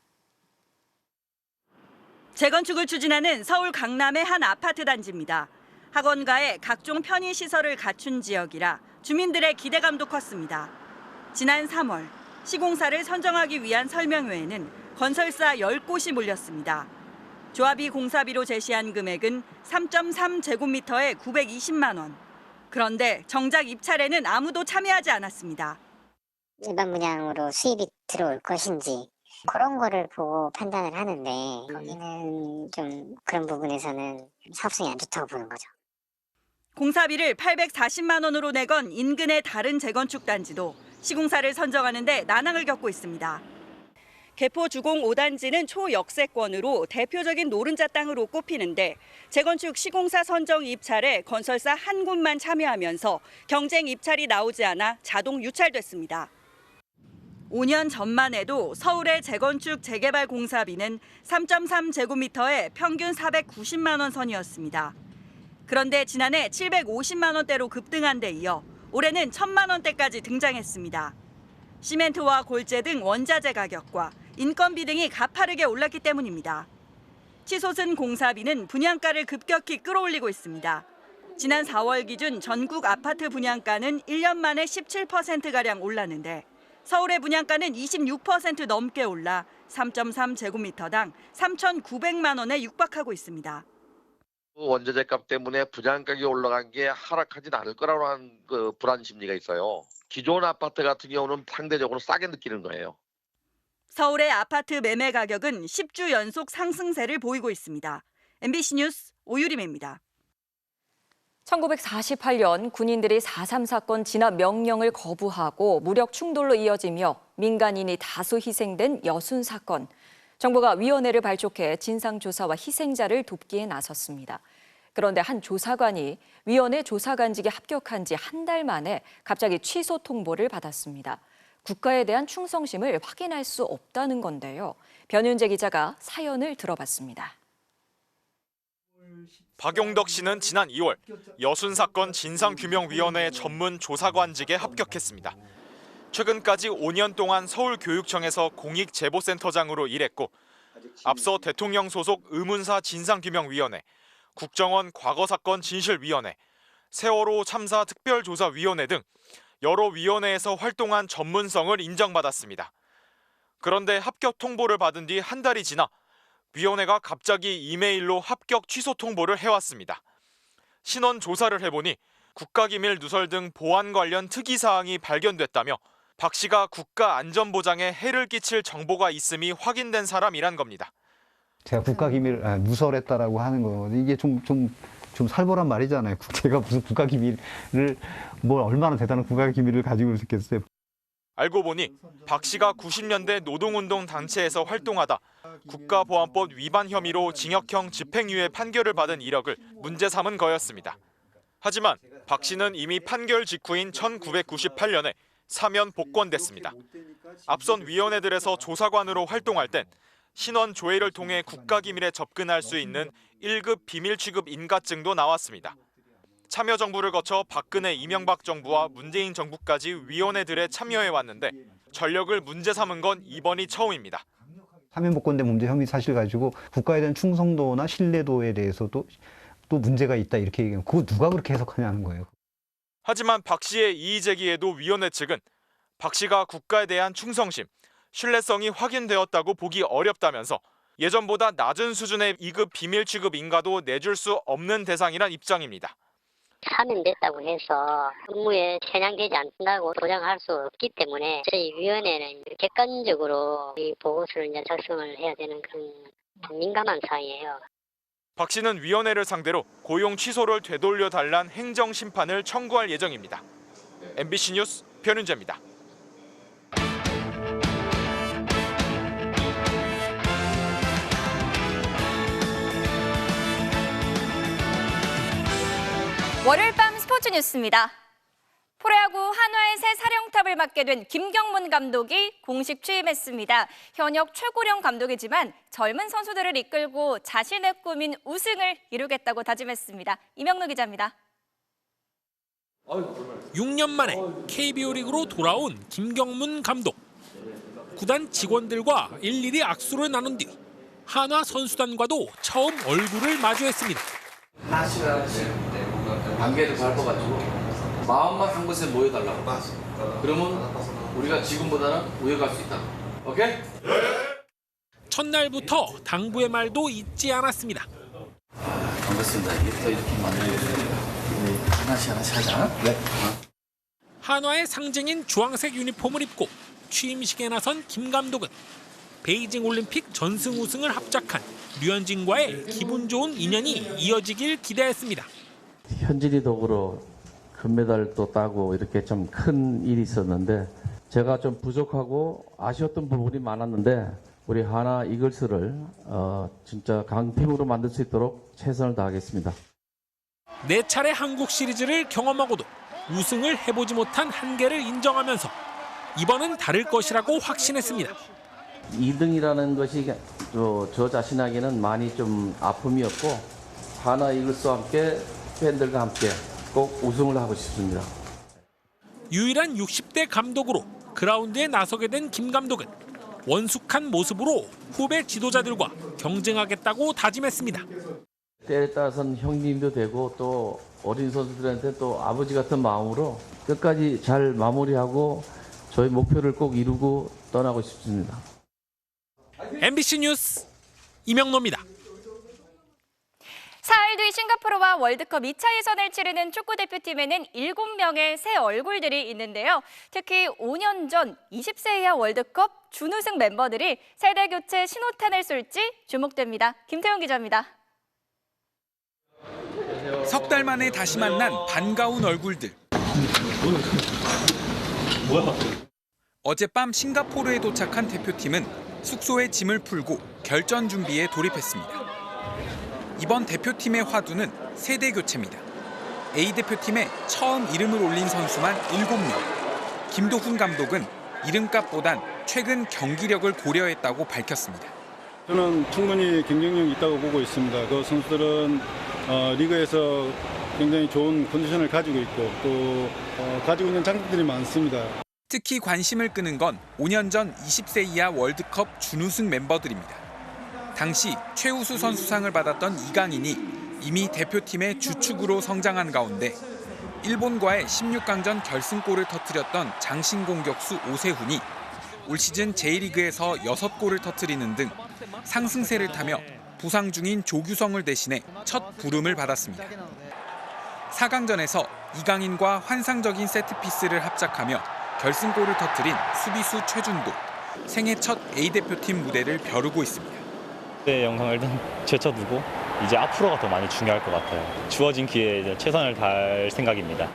재건축을 추진하는 서울 강남의 한 아파트 단지입니다. 학원가에 각종 편의시설을 갖춘 지역이라 주민들의 기대감도 컸습니다. 지난 3월 시공사를 선정하기 위한 설명회에는 건설사 10곳이 몰렸습니다. 조합이 공사비로 제시한 금액은 3.3제곱미터에 920만 원. 그런데 정작 입찰에는 아무도 참여하지 않았습니다. 일반 분양으로 수입이 들어올 것인지 그런 거를 보고 판단을 하는데 거기는 좀 그런 부분에서는 사업성이 안 좋다고 보는 거죠. 공사비를 840만 원으로 내건 인근의 다른 재건축 단지도 시공사를 선정하는 데 난항을 겪고 있습니다. 개포 주공 5단지는 초역세권으로 대표적인 노른자 땅으로 꼽히는데 재건축 시공사 선정 입찰에 건설사 한 곳만 참여하면서 경쟁 입찰이 나오지 않아 자동 유찰됐습니다. 5년 전만 해도 서울의 재건축 재개발 공사비는 3.3제곱미터에 평균 490만 원 선이었습니다. 그런데 지난해 750만 원대로 급등한 데 이어 올해는 1,000만 원대까지 등장했습니다. 시멘트와 골재 등 원자재 가격과 인건비 등이 가파르게 올랐기 때문입니다. 치솟은 공사비는 분양가를 급격히 끌어올리고 있습니다. 지난 4월 기준 전국 아파트 분양가는 1년 만에 17%가량 올랐는데 서울의 분양가는 26% 넘게 올라 3.3제곱미터당 3,900만 원에 육박하고 있습니다. 원자재 값 때문에 분양가격이 올라간 게 하락하진 않을 거라고 하는 불안 심리가 있어요. 기존 아파트 같은 경우는 상대적으로 싸게 느끼는 거예요. 서울의 아파트 매매 가격은 10주 연속 상승세를 보이고 있습니다. MBC 뉴스 오유림입니다. 1948년 군인들이 4.3 사건 진압 명령을 거부하고 무력 충돌로 이어지며 민간인이 다수 희생된 여순 사건. 정부가 위원회를 발족해 진상조사와 희생자를 돕기에 나섰습니다. 그런데 한 조사관이 위원회 조사관직에 합격한 지 한 달 만에 갑자기 취소 통보를 받았습니다. 국가에 대한 충성심을 확인할 수 없다는 건데요. 변윤재 기자가 사연을 들어봤습니다. 박용덕 씨는 지난 2월 여순 사건 진상규명위원회 전문 조사관직에 합격했습니다. 최근까지 5년 동안 서울교육청에서 공익제보센터장으로 일했고 앞서 대통령 소속 의문사 진상규명위원회, 국정원 과거사건 진실위원회, 세월호 참사 특별조사위원회 등 여러 위원회에서 활동한 전문성을 인정받았습니다. 그런데 합격 통보를 받은 뒤 한 달이 지나 위원회가 갑자기 이메일로 합격 취소 통보를 해왔습니다. 신원 조사를 해보니 국가기밀 누설 등 보안 관련 특이사항이 발견됐다며 박 씨가 국가안전보장에 해를 끼칠 정보가 있음이 확인된 사람이란 겁니다. 제가 국가기밀 누설했다라고 하는 거 이게 좀 살벌한 말이잖아요. 제가 무슨 국가기밀을 뭐 얼마나 대단한 국가기밀을 가지고 있겠어요. 알고 보니 박 씨가 90년대 노동운동 단체에서 활동하다 국가보안법 위반 혐의로 징역형 집행유예 판결을 받은 이력을 문제 삼은 거였습니다. 하지만 박 씨는 이미 판결 직후인 1998년에 사면 복권됐습니다. 앞선 위원회들에서 조사관으로 활동할 땐 신원 조회를 통해 국가기밀에 접근할 수 있는 1급 비밀 취급 인가증도 나왔습니다. 참여정부를 거쳐 박근혜 이명박 정부와 문재인 정부까지 위원회들에 참여해왔는데 전력을 문제 삼은 건 이번이 처음입니다. 사면 복권된 문제 혐의 사실 가지고 국가에 대한 충성도나 신뢰도에 대해서도 또 문제가 있다 이렇게 얘기하면 그거 누가 그렇게 해석하냐는 거예요. 하지만 박 씨의 이의 제기에도 위원회 측은 박 씨가 국가에 대한 충성심, 신뢰성이 확인되었다고 보기 어렵다면서 예전보다 낮은 수준의 2급 비밀 취급 인가도 내줄 수 없는 대상이란 입장입니다. 사면됐다고 해서 업무에 편향되지 않는다고 보장할 수 없기 때문에 저희 위원회는 객관적으로 이 보고서를 이제 작성을 해야 되는 그런 민감한 사항이에요. 박 씨는 위원회를 상대로 고용 취소를 되돌려달란 행정심판을 청구할 예정입니다. MBC 뉴스 변윤재입니다. 월요일 밤 스포츠 뉴스입니다. 프로야구 한화의 새 사령탑을 맡게 된 김경문 감독이 공식 취임했습니다. 현역 최고령 감독이지만 젊은 선수들을 이끌고 자신의 꿈인 우승을 이루겠다고 다짐했습니다. 이명노 기자입니다. 6년 만에 KBO 리그로 돌아온 김경문 감독. 구단 직원들과 일일이 악수를 나눈 뒤 한화 선수단과도 처음 얼굴을 마주했습니다. 하나씩 단계를 밟아가지고 마음만 한 곳에 모여달라고. 그러면 우리가 지금보다는 우여갈 수 있다. 오케이? 첫날부터 당부의 말도 잊지 않았습니다. 반갑습니다. 이제부터 이렇게 만나주세요. 하나씩 하자. 네. 한화의 상징인 주황색 유니폼을 입고 취임식에 나선 김 감독은 베이징 올림픽 전승 우승을 합작한 류현진과의 기분 좋은 인연이 이어지길 기대했습니다. 현진이 덕으로 금메달도 따고 이렇게 좀 큰 일이 있었는데 제가 좀 부족하고 아쉬웠던 부분이 많았는데 우리 하나 이글스를 진짜 강팀으로 만들 수 있도록 최선을 다하겠습니다. 4차례 한국 시리즈를 경험하고도 우승을 해보지 못한 한계를 인정하면서 이번은 다를 것이라고 확신했습니다. 2등이라는 것이 저 자신에게는 많이 좀 아픔이었고 하나 이글스와 함께 팬들과 함께 꼭 우승을 하고 싶습니다. 유일한 60대 감독으로 그라운드에 나서게 된 김 감독은 원숙한 모습으로 후배 지도자들과 경쟁하겠다고 다짐했습니다. 때에 따라서는 형님도 되고 또 어린 선수들한테 또 아버지 같은 마음으로 끝까지 잘 마무리하고 저희 목표를 꼭 이루고 떠나고 싶습니다. MBC 뉴스 이명노입니다. 사흘 뒤 싱가포르와 월드컵 2차 예선을 치르는 축구대표팀에는 7명의 새 얼굴들이 있는데요. 특히 5년 전 20세 이하 월드컵 준우승 멤버들이 세대교체 신호탄을 쏠지 주목됩니다. 김태훈 기자입니다. 석 달 만에 다시 만난 반가운 얼굴들. 어젯밤 싱가포르에 도착한 대표팀은 숙소에 짐을 풀고 결전 준비에 돌입했습니다. 이번 대표팀의 화두는 세대 교체입니다. A대표팀에 처음 이름을 올린 선수만 7명. 김도훈 감독은 이름값보단 최근 경기력을 고려했다고 밝혔습니다. 저는 충분히 경쟁력이 있다고 보고 있습니다. 그 선수들은 리그에서 굉장히 좋은 컨디션을 가지고 있고 또 가지고 있는 장점들이 많습니다. 특히 관심을 끄는 건 5년 전 20세 이하 월드컵 준우승 멤버들입니다. 당시 최우수 선수상을 받았던 이강인이 이미 대표팀의 주축으로 성장한 가운데 일본과의 16강전 결승골을 터뜨렸던 장신 공격수 오세훈이 올 시즌 J리그에서 6골을 터뜨리는 등 상승세를 타며 부상 중인 조규성을 대신해 첫 부름을 받았습니다. 4강전에서 이강인과 환상적인 세트피스를 합작하며 결승골을 터뜨린 수비수 최준도, 생애 첫 A대표팀 무대를 벼르고 있습니다. 네, 영상을 일단 제쳐두고 이제 앞으로가 더 많이 중요할 것 같아요. 주어진 기회에 이제 최선을 다할 생각입니다.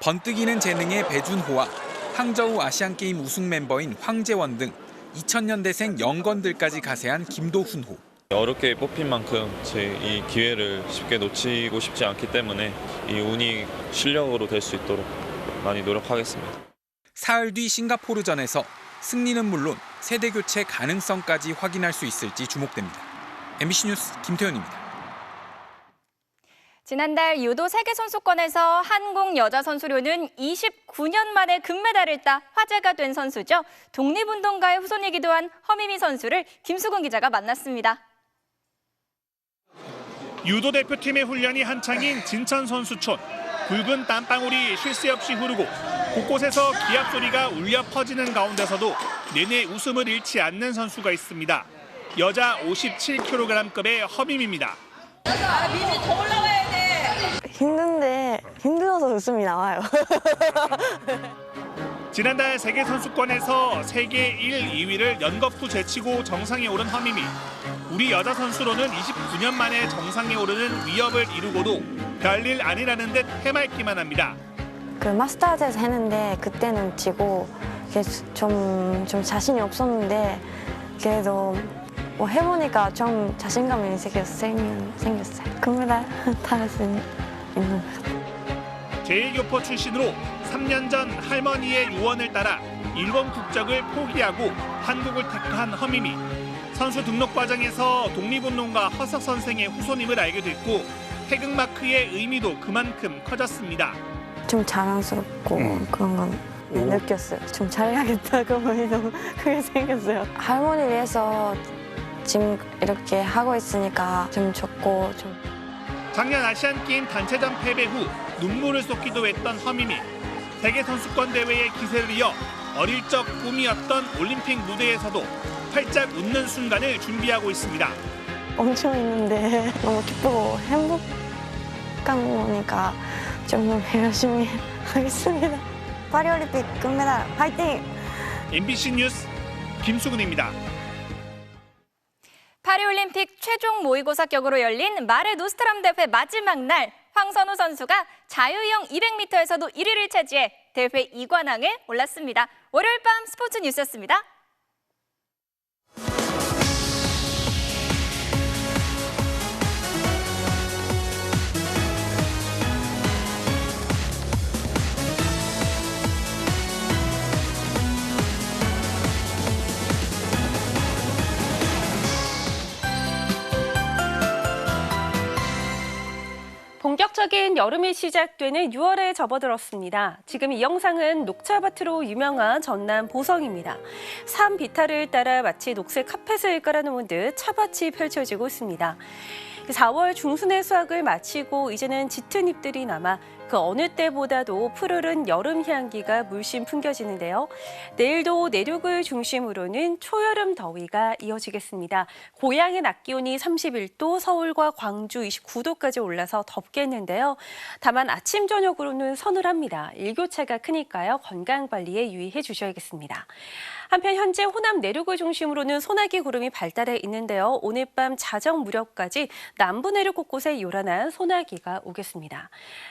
번뜩이는 재능의 배준호와 항저우 아시안게임 우승 멤버인 황재원 등 2000년대생 영건들까지 가세한 김도훈호. 어렵게 뽑힌 만큼 제 이 기회를 쉽게 놓치고 싶지 않기 때문에 이 운이 실력으로 될 수 있도록 많이 노력하겠습니다. 사흘 뒤 싱가포르전에서 승리는 물론 세대 교체 가능성까지 확인할 수 있을지 주목됩니다. MBC 뉴스 김태현입니다. 지난달 유도 세계선수권에서 한국 여자 선수로는 29년 만에 금메달을 따 화제가 된 선수죠. 독립운동가의 후손이기도 한 허미미 선수를 김수근 기자가 만났습니다. 유도 대표팀의 훈련이 한창인 진천 선수촌. 붉은 땀방울이 쉴 새 없이 흐르고 곳곳에서 기합 소리가 울려 퍼지는 가운데서도 내내 웃음을 잃지 않는 선수가 있습니다. 여자 57kg급의 허밈입니다. 민이 더 올라가야 돼. 힘든데 힘들어서 웃음이 나와요. 지난달 세계선수권에서 세계 1, 2위를 연거푸 제치고 정상에 오른 허밈이 우리 여자 선수로는 29년 만에 정상에 오르는 위협을 이루고도 별일 아니라는 듯 해맑기만 합니다. 그 마스터즈에서 했는데 그때는 지고 좀 자신이 없었는데 그래도 뭐 해보니까 좀 자신감이 생겼어요. 금메달 탈 수 있는 것 같아요. 제1교포 출신으로 3년 전 할머니의 유언을 따라 일본 국적을 포기하고 한국을 택한 허민이 선수 등록 과정에서 독립운동가 허석 선생의 후손임을 알게 됐고 태극마크의 의미도 그만큼 커졌습니다. 좀 자랑스럽고 그런 건 느꼈어요. 좀 잘해야겠다고 마음이 너무 크게 생겼어요. 할머니 위해서 지금 이렇게 하고 있으니까 좀 좋고 좀. 작년 아시안게임 단체전 패배 후 눈물을 쏟기도 했던 허민이 세계선수권대회의 기세를 이어 어릴 적 꿈이었던 올림픽 무대에서도 활짝 웃는 순간을 준비하고 있습니다. 엄청 있는데 너무 기쁘고 행복한 거니까 좀 열심히 하겠습니다. 파리올림픽 금메달 화이팅! MBC 뉴스 김수근입니다. 파리올림픽 최종 모의고사 격으로 열린 마레 노스트람 대회 마지막 날 황선우 선수가 자유형 200m에서도 1위를 차지해 대회 2관왕에 올랐습니다. 월요일 밤 스포츠 뉴스였습니다. 본격적인 여름이 시작되는 6월에 접어들었습니다. 지금 이 영상은 녹차밭으로 유명한 전남 보성입니다. 산 비탈을 따라 마치 녹색 카펫을 깔아놓은 듯 차밭이 펼쳐지고 있습니다. 4월 중순에 수확을 마치고 이제는 짙은 잎들이 남아 그 어느 때보다도 푸르른 여름 향기가 물씬 풍겨지는데요. 내일도 내륙을 중심으로는 초여름 더위가 이어지겠습니다. 고향의 낮 기온이 31도, 서울과 광주 29도까지 올라서 덥겠는데요. 다만 아침, 저녁으로는 서늘합니다. 일교차가 크니까요. 건강관리에 유의해 주셔야겠습니다. 한편 현재 호남 내륙을 중심으로는 소나기 구름이 발달해 있는데요. 오늘 밤 자정 무렵까지 남부 내륙 곳곳에 요란한 소나기가 오겠습니다.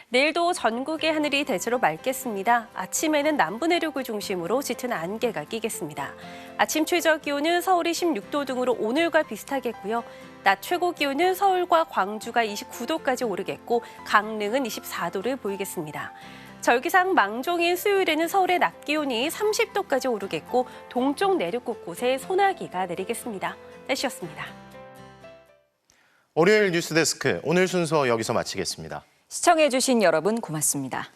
내일도 전국의 하늘이 대체로 맑겠습니다. 아침에는 남부 내륙을 중심으로 짙은 안개가 끼겠습니다. 아침 최저 기온은 서울이 16도 등으로 오늘과 비슷하겠고요. 낮 최고 기온은 서울과 광주가 29도까지 오르겠고 강릉은 24도를 보이겠습니다. 절기상 망종인 수요일에는 서울의 낮 기온이 30도까지 오르겠고 동쪽 내륙 곳곳에 소나기가 내리겠습니다. 날씨였습니다. 월요일 뉴스데스크 오늘 순서 여기서 마치겠습니다. 시청해주신 여러분 고맙습니다.